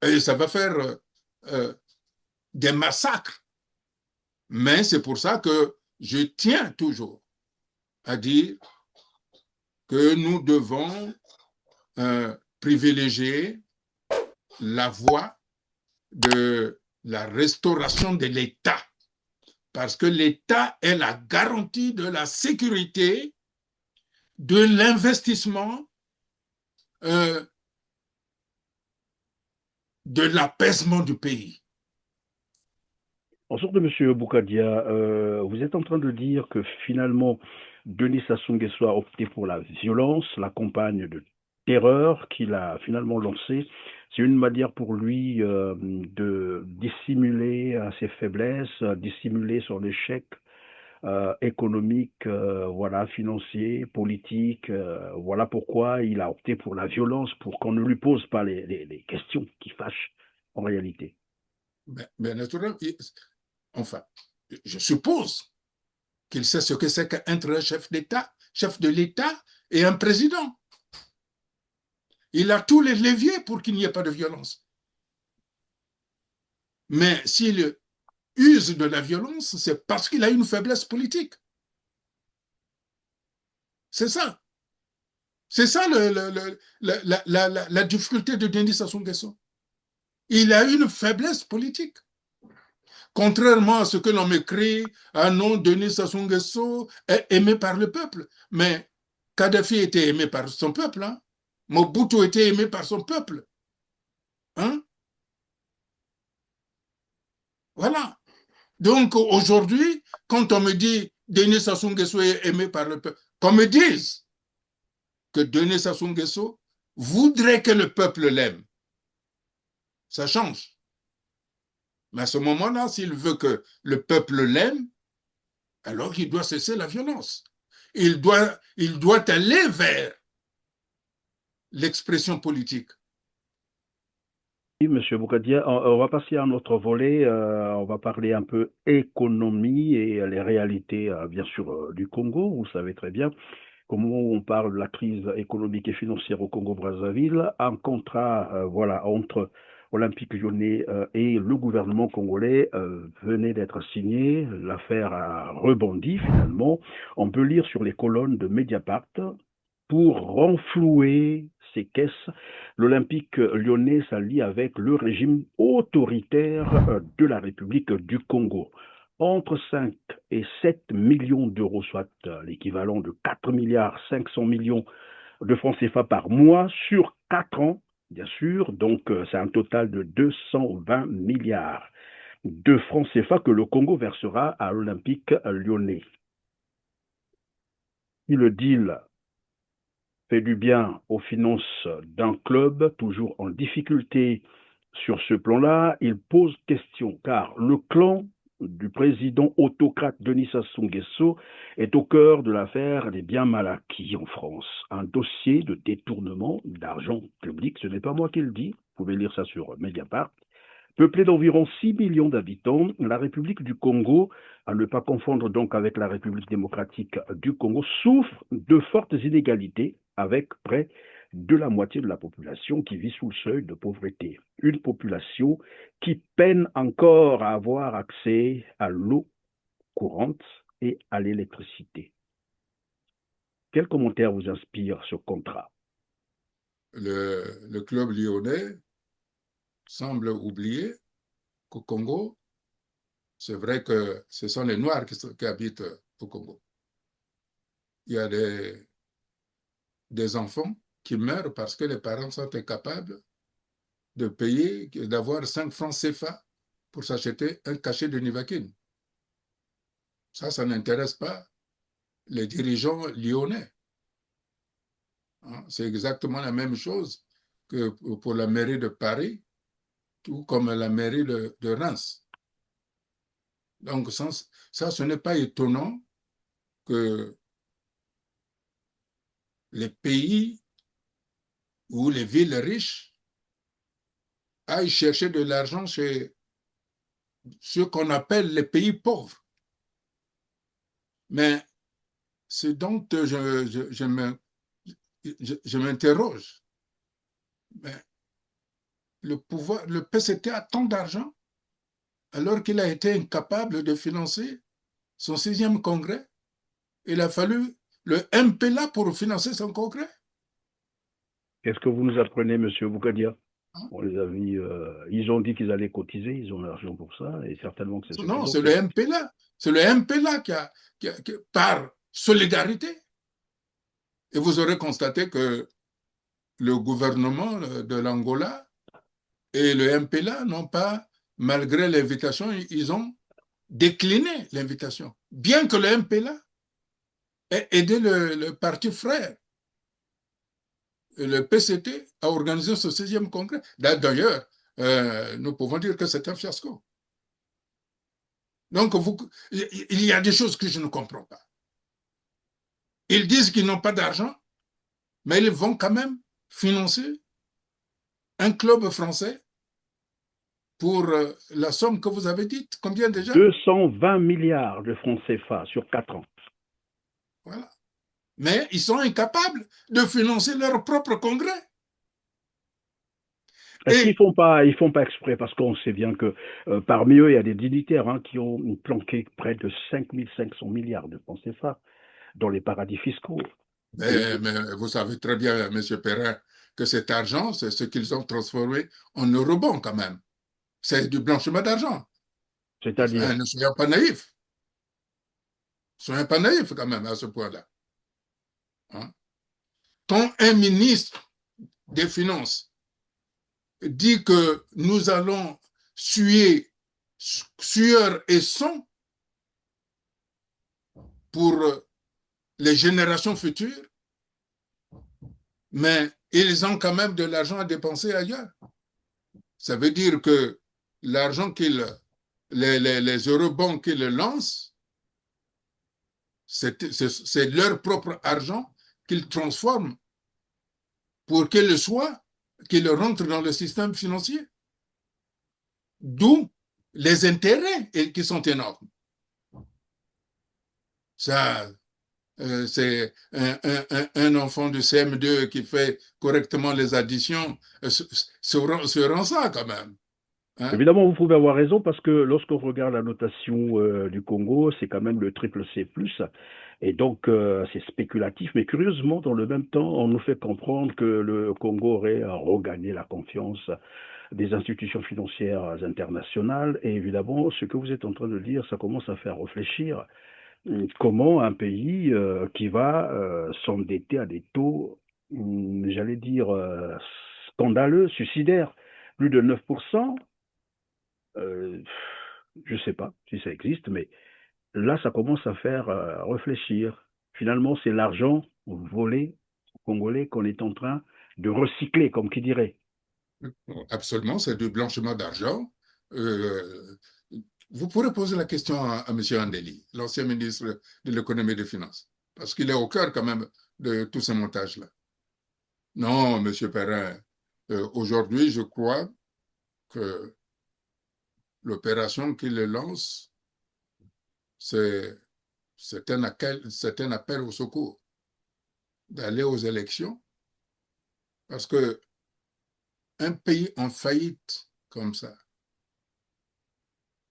Et ça va faire des massacres. Mais c'est pour ça que je tiens toujours à dire que nous devons privilégier la voie de la restauration de l'État. Parce que l'État est la garantie de la sécurité, de l'investissement, de l'apaisement du pays. En sorte de M. Boukadia, vous êtes en train de dire que finalement, Denis Sassou Nguesso a opté pour la violence, la campagne de terreur qu'il a finalement lancée. C'est une manière pour lui de dissimuler ses faiblesses, dissimuler son échec économique, voilà, financier, politique. Voilà pourquoi il a opté pour la violence, pour qu'on ne lui pose pas les questions qui fâchent en réalité. Mais naturellement, enfin, je suppose qu'il sait ce que c'est qu'être un chef d'État, chef de l'État et un président. Il a tous les leviers pour qu'il n'y ait pas de violence. Mais s'il use de la violence, c'est parce qu'il a une faiblesse politique. C'est ça. C'est ça la difficulté de Denis Sassou Nguesso. Il a une faiblesse politique. Contrairement à ce que l'on m'écrit, ah non, Denis Sassou Nguesso est aimé par le peuple. Mais Kadhafi était aimé par son peuple. Hein? Mobutu était aimé par son peuple. Hein? Voilà. Donc aujourd'hui, quand on me dit Denis Sassou Nguesso est aimé par le peuple, qu'on me dise que Denis Sassou Nguesso voudrait que le peuple l'aime, ça change. Mais à ce moment-là, s'il veut que le peuple l'aime, alors il doit cesser la violence. Il doit aller vers l'expression politique. Oui, Monsieur Boukadia, on va passer à un autre volet. On va parler un peu économie et les réalités, bien sûr, du Congo. Vous savez très bien comment on parle de la crise économique et financière au Congo-Brazzaville. Un contrat, voilà, entre Olympique Lyonnais et le gouvernement congolais venait d'être signé. L'affaire a rebondi finalement. On peut lire sur les colonnes de Mediapart: pour renflouer ses caisses, l'Olympique lyonnais s'allie avec le régime autoritaire de la République du Congo. Entre 5 et 7 millions d'euros, soit l'équivalent de 4 milliards 500 millions de francs CFA par mois sur 4 ans, bien sûr. Donc, c'est un total de 220 milliards de francs CFA que le Congo versera à l'Olympique lyonnais. Si le deal fait du bien aux finances d'un club toujours en difficulté sur ce plan-là, il pose question, car le clan du président autocrate Denis Sassou Nguesso est au cœur de l'affaire des biens mal acquis en France. Un dossier de détournement d'argent public, ce n'est pas moi qui le dis, vous pouvez lire ça sur Mediapart. Peuplée d'environ 6 millions d'habitants, la République du Congo, à ne pas confondre donc avec la République démocratique du Congo, souffre de fortes inégalités avec près de la moitié de la population qui vit sous le seuil de pauvreté. Une population qui peine encore à avoir accès à l'eau courante et à l'électricité. Quel commentaire vous inspire ce contrat? Le club lyonnais semble oublier qu'au Congo, c'est vrai que ce sont les Noirs qui habitent au Congo. Il y a des enfants qui meurent parce que les parents sont incapables de payer, d'avoir 5 francs CFA pour s'acheter un cachet de Nivaquine. Ça n'intéresse pas les dirigeants lyonnais. C'est exactement la même chose que pour la mairie de Paris, tout comme la mairie de Reims. Donc, ça, ce n'est pas étonnant que les pays ou les villes riches aillent chercher de l'argent chez ce qu'on appelle les pays pauvres. Mais ce dont je m'interroge, le PCT a tant d'argent alors qu'il a été incapable de financer son 6e congrès. Il a fallu le MPLA pour financer son congrès. Qu'est-ce que vous nous apprenez, M. Boukadia? On les a vus, ils ont dit qu'ils allaient cotiser, ils ont l'argent pour ça, et certainement que c'est Non, c'est le MPLA. C'est le MPLA qui par solidarité. Et vous aurez constaté que le gouvernement de l'Angola et le MPLA n'ont pas, malgré l'invitation, ils ont décliné l'invitation. Bien que le MPLA ait aidé le parti frère, le PCT, à organiser ce 6e congrès. D'ailleurs, nous pouvons dire que c'est un fiasco. Donc, il y a des choses que je ne comprends pas. Ils disent qu'ils n'ont pas d'argent, mais ils vont quand même financer un club français pour la somme que vous avez dite. Combien déjà? 220 milliards de francs CFA sur 4 ans. Voilà. Mais ils sont incapables de financer leur propre congrès. Est-ce qu'ils font pas exprès, parce qu'on sait bien que parmi eux, il y a des dignitaires qui ont planqué près de 5 500 milliards de francs CFA dans les paradis fiscaux. Mais vous savez très bien, M. Perrin, que cet argent, c'est ce qu'ils ont transformé en eurobond quand même. C'est du blanchiment d'argent. C'est-à-dire? Ne soyons pas naïfs. Ne soyons pas naïfs quand même à ce point-là. Quand un ministre des Finances dit que nous allons suer sueur et sang pour les générations futures, mais ils ont quand même de l'argent à dépenser ailleurs. Ça veut dire que l'argent les eurobonds qu'ils lancent, c'est leur propre argent qu'ils transforment pour qu'il rentre dans le système financier. D'où les intérêts qui sont énormes. Ça, c'est un enfant de CM2 qui fait correctement les additions se rend ça quand même. Évidemment, vous pouvez avoir raison, parce que lorsqu'on regarde la notation du Congo, c'est quand même le triple C+, Et donc, c'est spéculatif, mais curieusement, dans le même temps, on nous fait comprendre que le Congo aurait regagné la confiance des institutions financières internationales. Et évidemment, ce que vous êtes en train de dire, ça commence à faire réfléchir. Comment un pays qui va s'endetter à des taux, j'allais dire, scandaleux, suicidaires, plus de 9%, euh, je ne sais pas si ça existe, mais là, ça commence à faire réfléchir. Finalement, c'est l'argent volé aux Congolais qu'on est en train de recycler, comme qui dirait. Absolument, c'est du blanchiment d'argent. Vous pourrez poser la question à M. Andeli, l'ancien ministre de l'économie et des finances, parce qu'il est au cœur quand même de tous ces montages-là. Non, M. Perrin, aujourd'hui, je crois que l'opération qu'il lance, c'est un appel au secours, d'aller aux élections, parce que un pays en faillite comme ça,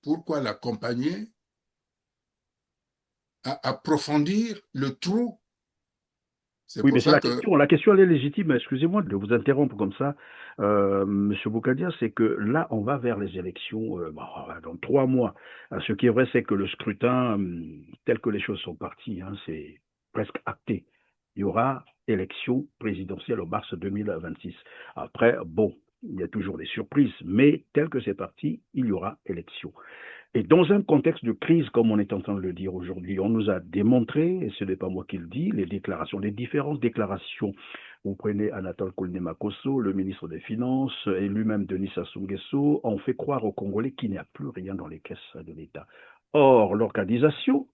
pourquoi l'accompagner à approfondir le trou? C'est Oui, pour mais c'est ça la que question. La question, elle est légitime. Excusez-moi de vous interrompre comme ça, Monsieur Boukadia, c'est que là, on va vers les élections dans 3 mois. Ce qui est vrai, c'est que le scrutin, tel que les choses sont parties, hein, c'est presque acté. Il y aura élection présidentielle en mars 2026. Après, bon, il y a toujours des surprises, mais tel que c'est parti, il y aura élection. Et dans un contexte de crise, comme on est en train de le dire aujourd'hui, on nous a démontré, et ce n'est pas moi qui le dis, les différentes déclarations. Vous prenez Anatole Koulnemakosso, le ministre des Finances, et lui-même Denis Sassou Nguesso, ont fait croire aux Congolais qu'il n'y a plus rien dans les caisses de l'État. Or, l'organisation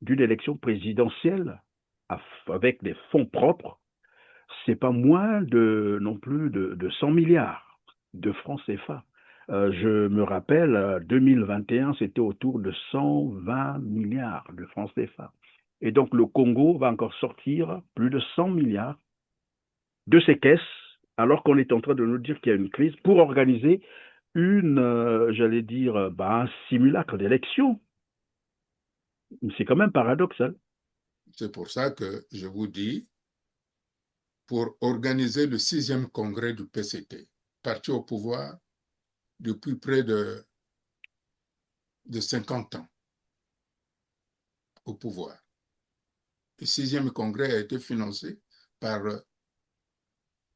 d'une élection présidentielle avec des fonds propres, c'est pas moins non plus de 100 milliards de francs CFA. Je me rappelle, 2021, c'était autour de 120 milliards de francs CFA. Et donc le Congo va encore sortir plus de 100 milliards de ses caisses, alors qu'on est en train de nous dire qu'il y a une crise, pour organiser j'allais dire, un simulacre d'élection. C'est quand même paradoxal. c'est pour ça que je vous dis, pour organiser le 6e congrès du PCT, parti au pouvoir depuis près de 50 ans au pouvoir. Le 6e congrès a été financé par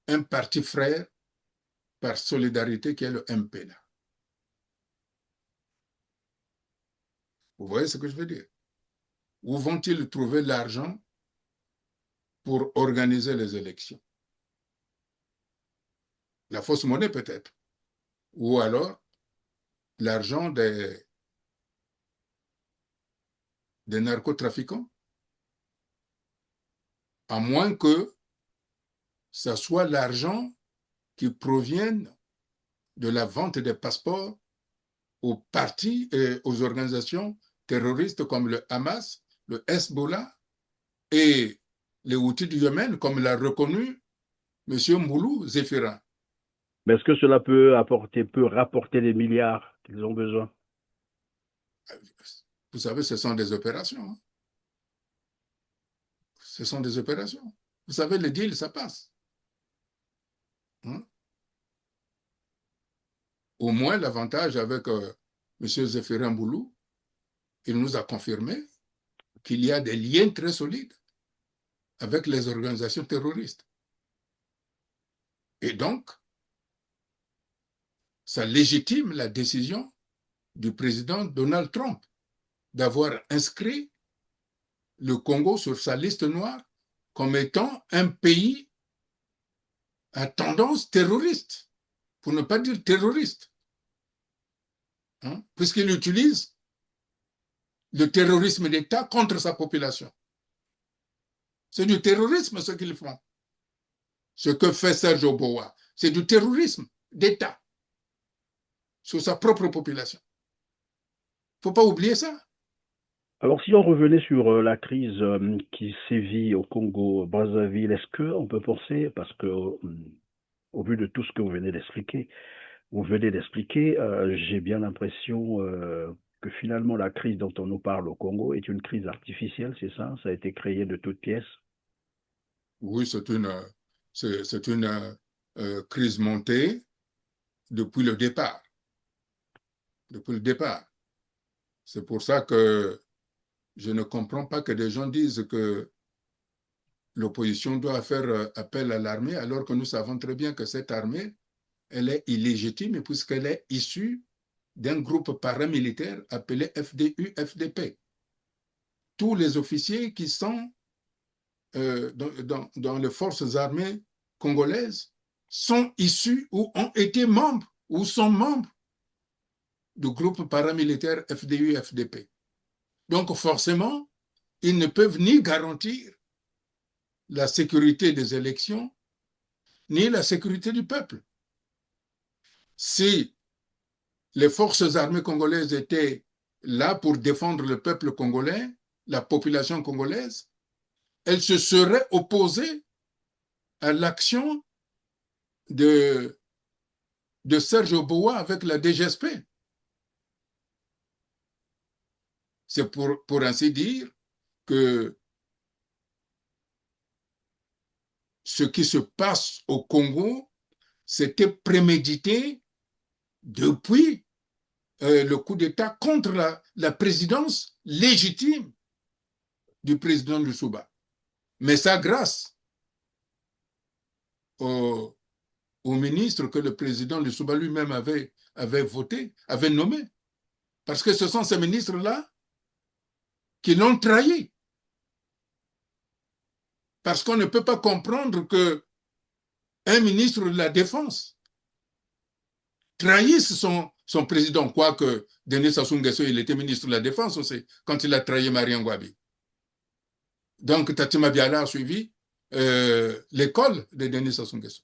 un parti frère, par solidarité, qui est le MPLA. Vous voyez ce que je veux dire? Où vont-ils trouver l'argent pour organiser les élections? La fausse monnaie peut-être. Ou alors l'argent des narcotrafiquants. À moins que ce soit l'argent qui provienne de la vente des passeports aux partis et aux organisations terroristes comme le Hamas, le Hezbollah et les Houthis du Yémen, comme l'a reconnu M. Mboulou Zéphirin. Mais est-ce que cela peut rapporter les milliards qu'ils ont besoin? Vous savez, ce sont des opérations. Hein. Ce sont des opérations. Vous savez, les deals, ça passe. Hein? Au moins, l'avantage avec M. Zéphirin Mboulou, il nous a confirmé qu'il y a des liens très solides avec les organisations terroristes. Et donc, ça légitime la décision du président Donald Trump d'avoir inscrit le Congo sur sa liste noire comme étant un pays à tendance terroriste, pour ne pas dire terroriste, hein, puisqu'il utilise le terrorisme d'État contre sa population. C'est du terrorisme ce qu'ils font. Ce que fait Serge Oboa, c'est du terrorisme d'État sur sa propre population. Il ne faut pas oublier ça. Alors, si on revenait sur la crise qui sévit au Congo-Brazzaville, est-ce qu'on peut penser, parce que au vu de tout ce que vous venez d'expliquer, j'ai bien l'impression que finalement la crise dont on nous parle au Congo est une crise artificielle, c'est ça? Ça a été créé de toutes pièces? Oui, c'est une crise montée depuis le départ. Depuis le départ. C'est pour ça que je ne comprends pas que des gens disent que l'opposition doit faire appel à l'armée, alors que nous savons très bien que cette armée, elle est illégitime puisqu'elle est issue d'un groupe paramilitaire appelé FDU-FDP. Tous les officiers qui sont dans les forces armées congolaises sont issus ou ont été membres ou sont membres du groupe paramilitaire FDU-FDP. Donc forcément, ils ne peuvent ni garantir la sécurité des élections, ni la sécurité du peuple. Si les forces armées congolaises étaient là pour défendre le peuple congolais, la population congolaise, elles se seraient opposées à l'action de Serge Oboa avec la DGSP. C'est pour ainsi dire que ce qui se passe au Congo, c'était prémédité depuis le coup d'État contre la présidence légitime du président Lussuba. Mais ça grâce au ministre que le président Lussuba lui-même avait voté, avait nommé. Parce que ce sont ces ministres-là qui l'ont trahi. Parce qu'on ne peut pas comprendre qu'un ministre de la Défense trahisse son président, quoique Denis Sassou Nguesso, il était ministre de la Défense aussi, quand il a trahi Mariam Ngouabi. Donc Tatima Biala a suivi l'école de Denis Sassou Nguesso,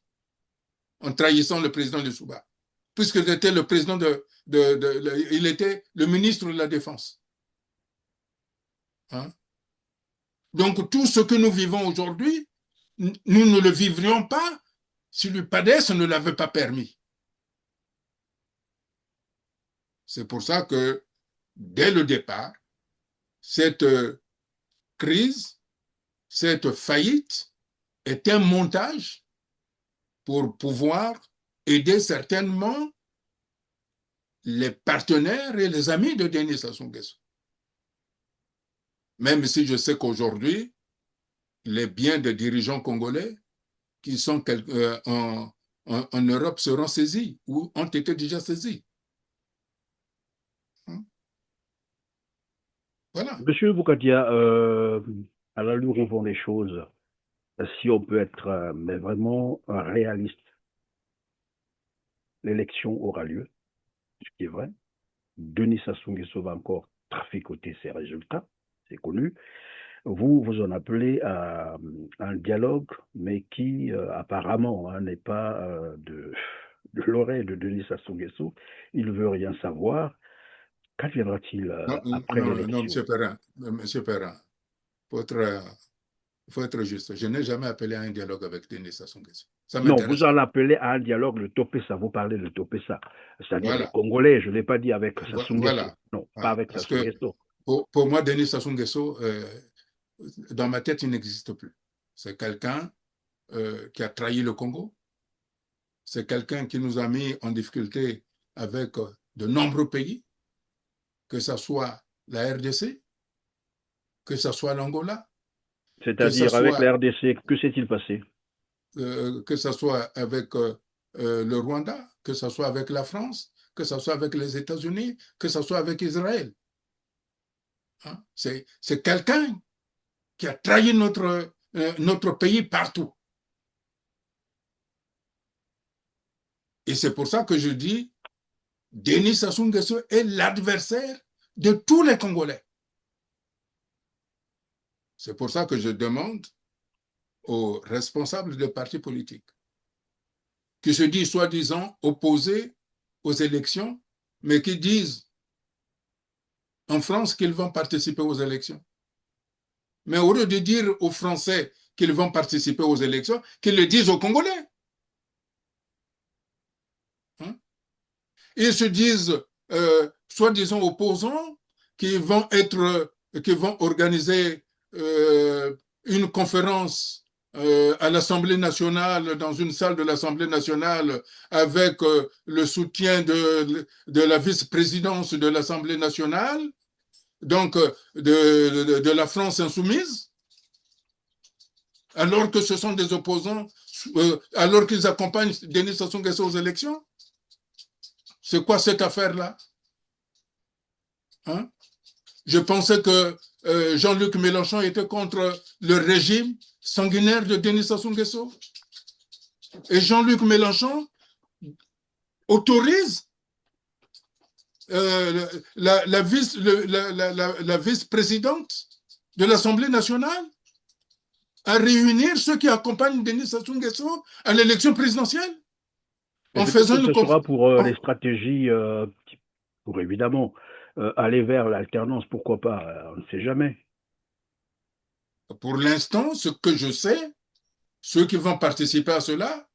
en trahissant le président de Souba, puisqu'il était le président il était le ministre de la Défense. Hein? Donc tout ce que nous vivons aujourd'hui, nous ne le vivrions pas si le PADES ne l'avait pas permis. C'est pour ça que, dès le départ, cette crise, cette faillite est un montage pour pouvoir aider certainement les partenaires et les amis de Denis Sassou Nguesso. Même si je sais qu'aujourd'hui, les biens des dirigeants congolais qui sont en Europe seront saisis ou ont été déjà saisis. Voilà. Monsieur Boukadia, à l'allure où vont les choses, si on peut être mais vraiment réaliste, l'élection aura lieu, ce qui est vrai. Denis Sassou Nguesso va encore traficoter ses résultats, c'est connu. Vous en appelez à un dialogue, mais qui apparemment n'est pas de l'oreille de Denis Sassou Nguesso. Il ne veut rien savoir. Qu'adviendra-t-il après l'élection? Non, Monsieur Perrin, il faut être juste. Je n'ai jamais appelé à un dialogue avec Denis Sassou Nguesso. Non, vous en appelez à un dialogue, le Topessa. Vous parlez de Topessa, c'est-à-dire les Congolais. Je ne l'ai pas dit avec Sassou Nguesso. Voilà. Non, pas avec Sassou Nguesso. Pour moi, Denis Sassou Nguesso, dans ma tête, il n'existe plus. C'est quelqu'un qui a trahi le Congo. C'est quelqu'un qui nous a mis en difficulté avec de nombreux pays, que ce soit la RDC, que ce soit l'Angola. C'est-à-dire avec la RDC, que s'est-il passé? Que ce soit avec le Rwanda, que ce soit avec la France, que ce soit avec les États-Unis, que ce soit avec Israël. Hein? C'est quelqu'un qui a trahi notre pays partout. Et c'est pour ça que je dis, Denis Sassou Nguesso est l'adversaire de tous les Congolais. C'est pour ça que je demande aux responsables des partis politiques qui se disent soi-disant opposés aux élections, mais qui disent en France qu'ils vont participer aux élections. Mais au lieu de dire aux Français qu'ils vont participer aux élections, qu'ils le disent aux Congolais. Hein? Ils se disent soi-disant opposants qui vont organiser une conférence à l'Assemblée nationale, dans une salle de l'Assemblée nationale, avec le soutien de la vice-présidence de l'Assemblée nationale, donc de la France insoumise, alors que ce sont des opposants, alors qu'ils accompagnent Denis Sassou Nguesso aux élections. C'est quoi cette affaire-là? Hein? Je pensais que Jean-Luc Mélenchon était contre le régime sanguinaire de Denis Sassou Nguesso. Et Jean-Luc Mélenchon autorise la vice-présidente de l'Assemblée nationale à réunir ceux qui accompagnent Denis Sassou Nguesso à l'élection présidentielle. En faisant une conférence pour les stratégies, pour évidemment aller vers l'alternance, pourquoi pas, on ne sait jamais. Pour l'instant, ce que je sais, ceux qui vont participer à cela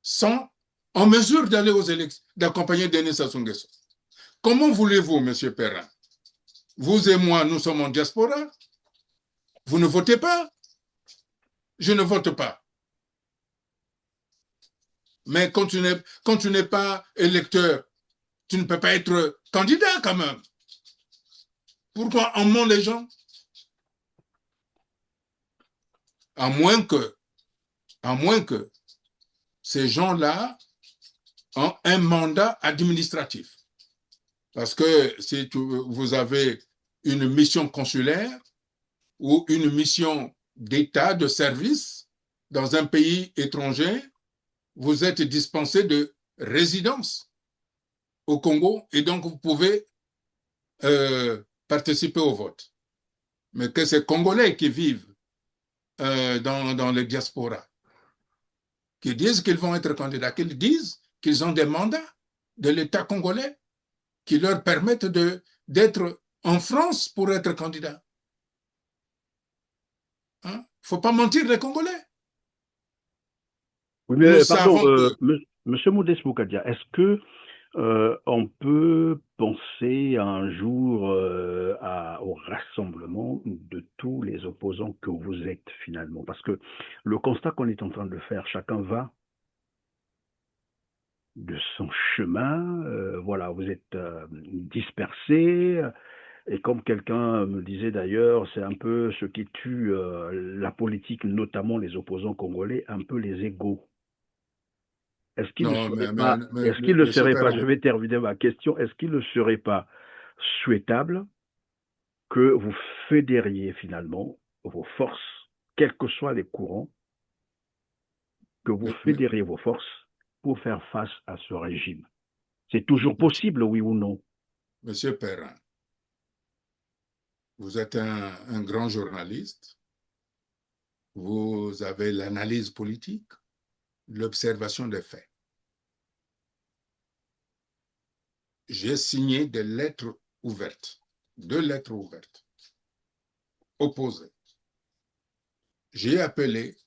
sont en mesure d'aller aux élections, d'accompagner Denis Sassou Nguesso. Comment voulez-vous, M. Perrin? Vous et moi, nous sommes en diaspora. Vous ne votez pas. Je ne vote pas. Mais quand tu n'es pas électeur, tu ne peux pas être candidat quand même. Pourquoi en ment les gens? À moins que ces gens-là ont un mandat administratif. Parce que si vous avez une mission consulaire ou une mission d'État, de service dans un pays étranger, vous êtes dispensé de résidence au Congo et donc vous pouvez participer au vote. Mais que ces Congolais qui vivent dans les diasporas, qui disent qu'ils vont être candidats, qu'ils disent qu'ils ont des mandats de l'État congolais qui leur permettent d'être en France pour être candidats. Il ne faut pas mentir les Congolais. Oui, mais pardon, Monsieur Modeste Moukadia, est-ce que on peut penser un jour au rassemblement de tous les opposants que vous êtes finalement? Parce que le constat qu'on est en train de faire, chacun va de son chemin, voilà, vous êtes dispersés, et comme quelqu'un me disait d'ailleurs, c'est un peu ce qui tue la politique, notamment les opposants congolais, un peu les égos. Est-ce qu'il ne serait pas, je vais terminer ma question, est-ce qu'il ne serait pas souhaitable que vous fédériez finalement vos forces, quels que soient les courants, que vous fédériez vos forces pour faire face à ce régime? C'est toujours possible, oui ou non? Monsieur Perrin, vous êtes un grand journaliste, vous avez l'analyse politique, l'observation des faits. J'ai signé des lettres ouvertes, 2 lettres ouvertes, opposées. J'ai appelé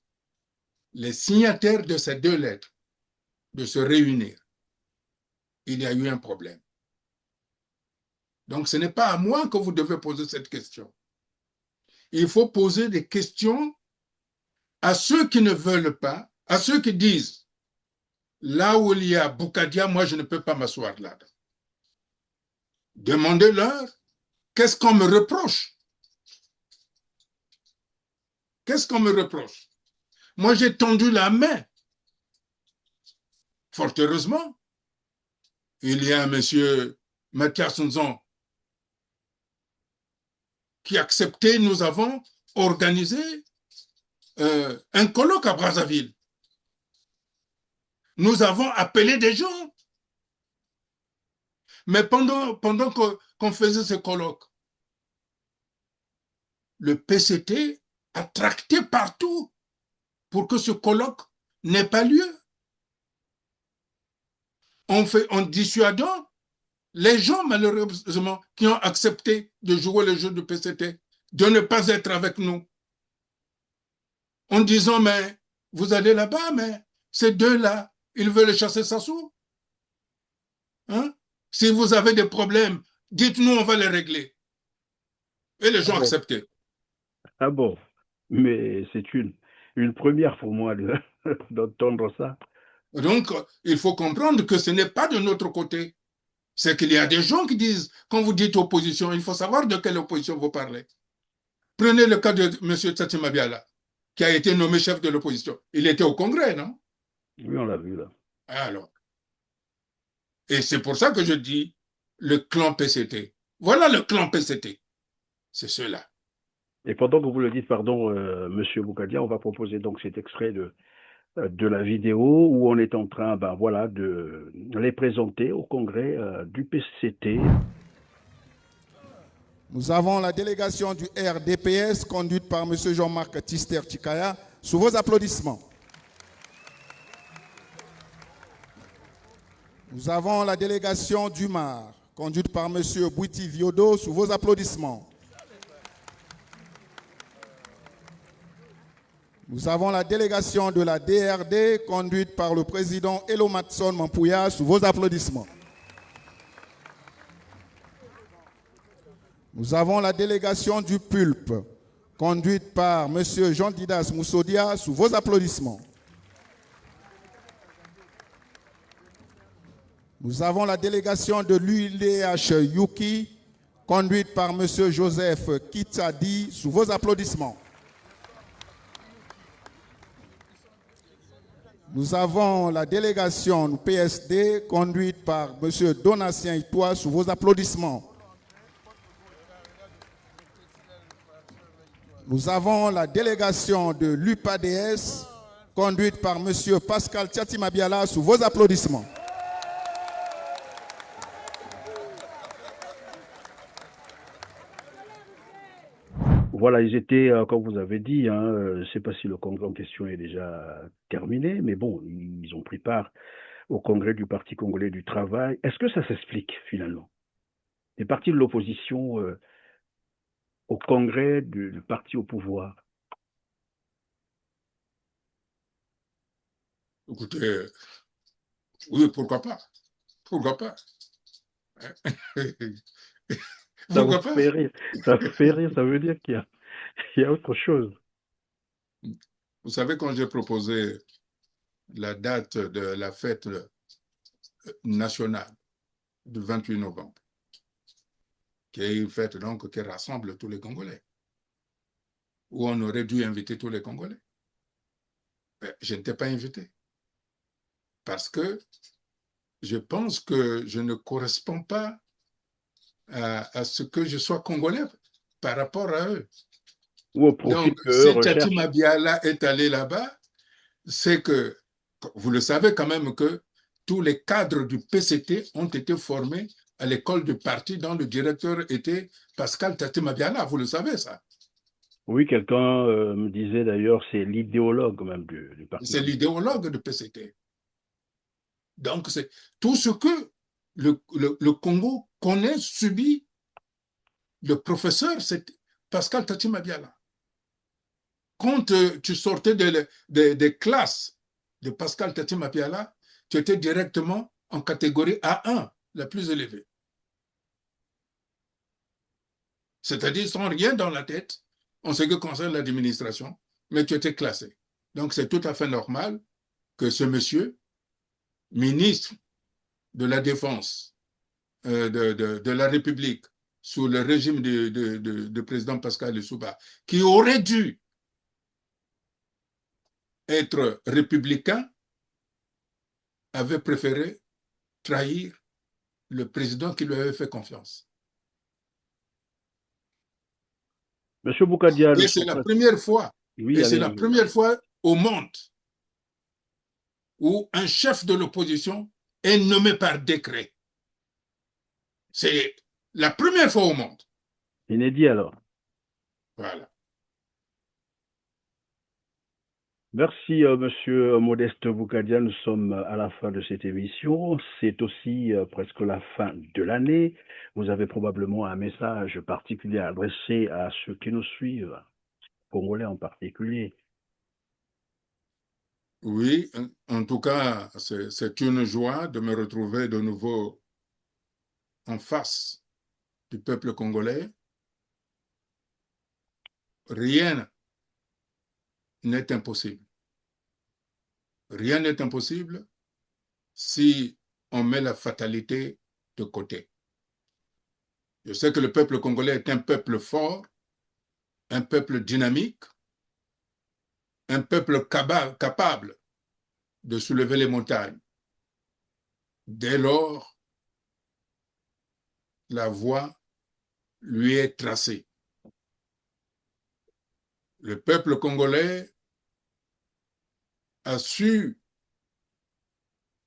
les signataires de ces 2 lettres de se réunir. Il y a eu un problème. Donc, ce n'est pas à moi que vous devez poser cette question. Il faut poser des questions à ceux qui ne veulent pas, à ceux qui disent, là où il y a Boukadia, moi, je ne peux pas m'asseoir là. Demandez-leur, qu'est-ce qu'on me reproche? Qu'est-ce qu'on me reproche? Moi, j'ai tendu la main. Fort heureusement, il y a un monsieur Mathias Nzon qui a accepté, nous avons organisé un colloque à Brazzaville. Nous avons appelé des gens. Mais pendant qu'on faisait ce colloque, le PCT a tracté partout pour que ce colloque n'ait pas lieu. En dissuadant les gens, malheureusement, qui ont accepté de jouer le jeu du PCT, de ne pas être avec nous. En disant, mais vous allez là-bas, mais ces 2-là, ils veulent chasser Sassou. Hein? Si vous avez des problèmes, dites-nous, on va les régler. Et les gens acceptaient. Ah bon, mais c'est une première pour moi d'entendre ça. Donc, il faut comprendre que ce n'est pas de notre côté. C'est qu'il y a des gens qui disent, quand vous dites opposition, il faut savoir de quelle opposition vous parlez. Prenez le cas de M. Tati Mabiala, qui a été nommé chef de l'opposition. Il était au Congrès, non? Oui, on l'a vu là. Alors. Et c'est pour ça que je dis le clan PCT. Voilà le clan PCT. C'est ceux-là. Et pendant que vous le dites, pardon, Monsieur Boukadia, on va proposer donc cet extrait de la vidéo où on est en train, ben voilà, de les présenter au congrès du PCT. Nous avons la délégation du RDPS conduite par M. Jean-Marc Tister Chikaya. Sous vos applaudissements. Nous avons la délégation du MAR conduite par M. Bouiti Viodo. Sous vos applaudissements. Nous avons la délégation de la DRD conduite par le président Elo Matson Mampouya. Sous vos applaudissements. Nous avons la délégation du PULP, conduite par M. Jean-Didas Moussodia, sous vos applaudissements. Nous avons la délégation de l'ULDH Yuki, conduite par M. Joseph Kitsadi, sous vos applaudissements. Nous avons la délégation du PSD, conduite par M. Donatien Itoua, sous vos applaudissements. Nous avons la délégation de l'UPADS, conduite par M. Pascal Tiati-Mabiala, sous vos applaudissements. Voilà, ils étaient, comme vous avez dit, je ne sais pas si le congrès en question est déjà terminé, mais bon, ils ont pris part au congrès du Parti congolais du travail. Est-ce que ça s'explique finalement? Les partis de l'opposition au congrès du parti au pouvoir. Écoutez, oui, pourquoi pas? Pourquoi pas? Ça vous fait rire. Ça fait rire, ça veut dire qu'il y a autre chose. Vous savez, quand j'ai proposé la date de la fête nationale du 28 novembre, qui est une fête donc qui rassemble tous les Congolais, où on aurait dû inviter tous les Congolais. Je n'étais pas invité. Parce que je pense que je ne corresponds pas à ce que je sois Congolais par rapport à eux. Ou au profit donc, si Tati Mabiala est allé là-bas, c'est que, vous le savez quand même que tous les cadres du PCT ont été formés à l'école du parti dont le directeur était Pascal Tati Mabiala. Vous le savez, ça? Oui, quelqu'un me disait d'ailleurs, c'est l'idéologue même du parti. C'est l'idéologue du PCT. Donc, c'est tout ce que le Congo connaît, subit. Le professeur, c'est Pascal Tati Mabiala. Quand tu sortais des classes de Pascal Tati Mabiala, tu étais directement en catégorie A1, la plus élevée. C'est-à-dire sans rien dans la tête en ce qui concerne l'administration, mais tu étais classé. Donc, c'est tout à fait normal que ce monsieur, ministre de la Défense de la République, sous le régime de président Pascal Lissouba, qui aurait dû être républicain, avait préféré trahir le président qui lui avait fait confiance. Monsieur Boukadia, et c'est la première fois, oui, et c'est la première fois au monde où un chef de l'opposition est nommé par décret. C'est la première fois au monde. Inédit alors. Voilà. Merci, Monsieur Modeste Boukadia. Nous sommes à la fin de cette émission. C'est aussi presque la fin de l'année. Vous avez probablement un message particulier à adresser à ceux qui nous suivent, Congolais en particulier. Oui, en tout cas, c'est une joie de me retrouver de nouveau en face du peuple congolais, rien n'est impossible. Rien n'est impossible si on met la fatalité de côté. Je sais que le peuple congolais est un peuple fort, un peuple dynamique, un peuple capable de soulever les montagnes. Dès lors, la voie lui est tracée. Le peuple congolais a su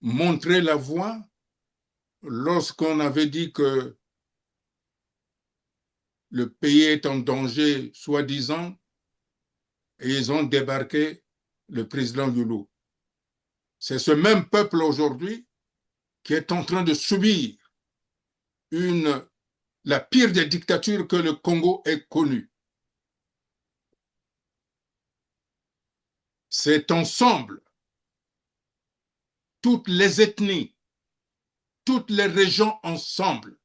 montrer la voie lorsqu'on avait dit que le pays est en danger, soi-disant, et ils ont débarqué le président Youlou. C'est ce même peuple aujourd'hui qui est en train de subir la pire des dictatures que le Congo ait connue. C'est ensemble, toutes les ethnies, toutes les régions ensemble,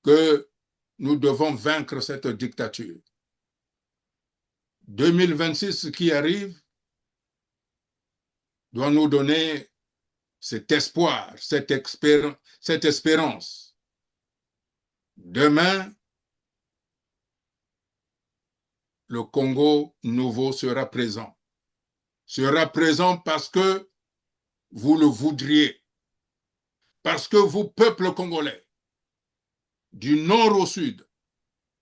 que nous devons vaincre cette dictature. 2026 qui arrive doit nous donner cet espoir, cette espérance. Demain, le Congo nouveau sera présent. Sera présent parce que vous le voudriez. Parce que vous, peuple congolais, du nord au sud,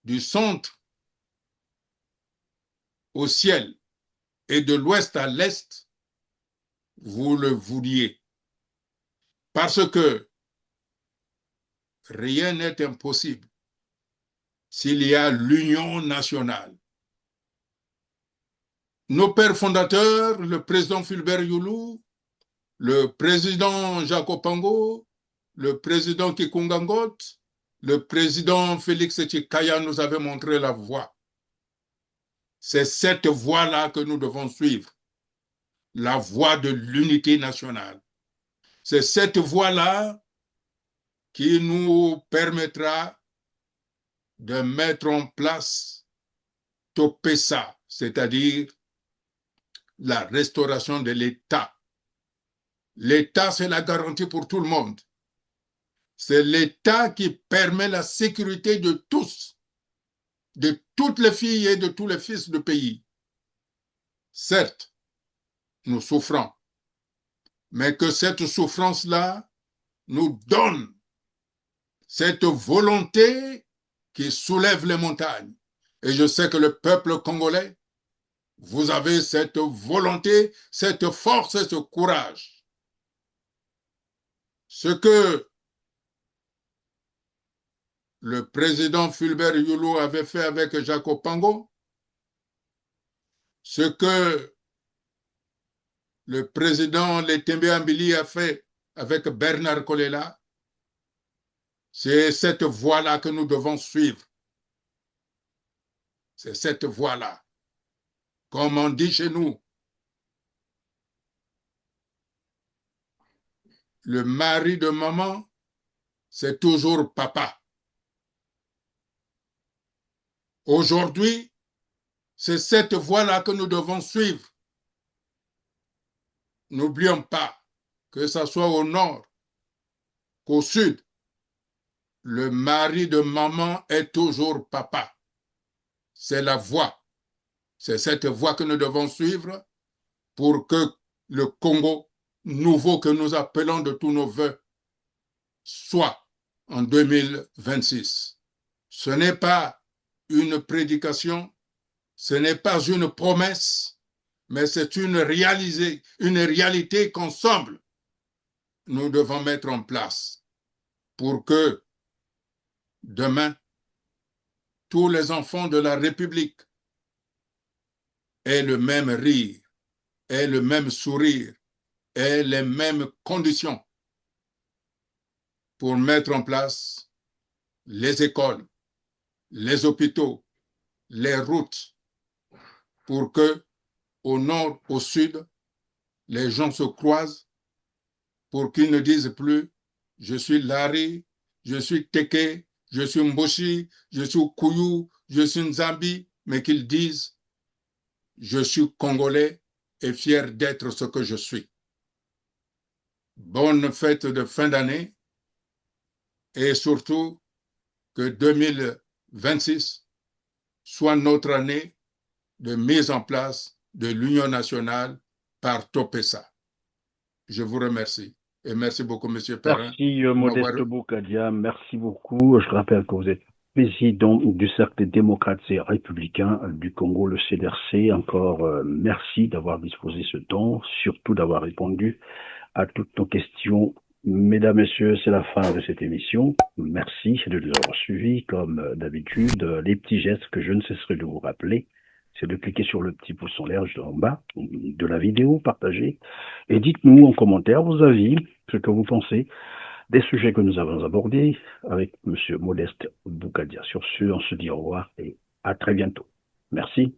du centre au ciel et de l'ouest à l'est, vous le vouliez. Parce que rien n'est impossible s'il y a l'union nationale. Nos pères fondateurs, le président Fulbert Youlou, le président Jacob Pango, le président Kikunga Ngot, le président Félix Tshikaya nous avaient montré la voie. C'est cette voie-là que nous devons suivre, la voie de l'unité nationale. C'est cette voie-là qui nous permettra de mettre en place Topesa, c'est-à-dire la restauration de l'État. L'État, c'est la garantie pour tout le monde. C'est l'État qui permet la sécurité de tous, de toutes les filles et de tous les fils du pays. Certes, nous souffrons, mais que cette souffrance-là nous donne cette volonté qui soulève les montagnes. Et je sais que le peuple congolais, vous avez cette volonté, cette force et ce courage. Ce que le président Fulbert Youlou avait fait avec Jacob Pango, ce que le président Letembe Ambili a fait avec Bernard Kolela, c'est cette voie-là que nous devons suivre. C'est cette voie-là. Comme on dit chez nous, le mari de maman, c'est toujours papa. Aujourd'hui, c'est cette voie-là que nous devons suivre. N'oublions pas que ce soit au nord qu'au sud, le mari de maman est toujours papa. C'est la voie. C'est cette voie que nous devons suivre pour que le Congo nouveau que nous appelons de tous nos voeux soit en 2026. Ce n'est pas une prédication, ce n'est pas une promesse, mais c'est une réalité qu'ensemble nous devons mettre en place pour que demain, tous les enfants de la République aient le même rire, aient le même sourire, aient les mêmes conditions pour mettre en place les écoles, les hôpitaux, les routes, pour que au nord, au sud, les gens se croisent, pour qu'ils ne disent plus « je suis Larry, je suis Teke, je suis Mboshi, je suis Kouyou, je suis Nzambi, mais qu'ils disent je suis Congolais et fier d'être ce que je suis. Bonne fête de fin d'année et surtout que 2026 soit notre année de mise en place de l'Union nationale par Topessa. Je vous remercie. Et merci beaucoup, M. Perrin. Merci, Modeste Boukadia. Merci beaucoup. Je rappelle que vous êtes président du Cercle des démocrates et républicains du Congo, le CDRC. Encore merci d'avoir disposé ce temps, surtout d'avoir répondu à toutes nos questions. Mesdames, Messieurs, c'est la fin de cette émission. Merci de nous avoir suivis. Comme d'habitude, les petits gestes que je ne cesserai de vous rappeler, c'est de cliquer sur le petit pouce en l'air juste en bas de la vidéo, partagez, et dites-nous en commentaire vos avis, ce que vous pensez des sujets que nous avons abordés avec M. Modeste Boukadia. Sur ce, on se dit au revoir et à très bientôt. Merci.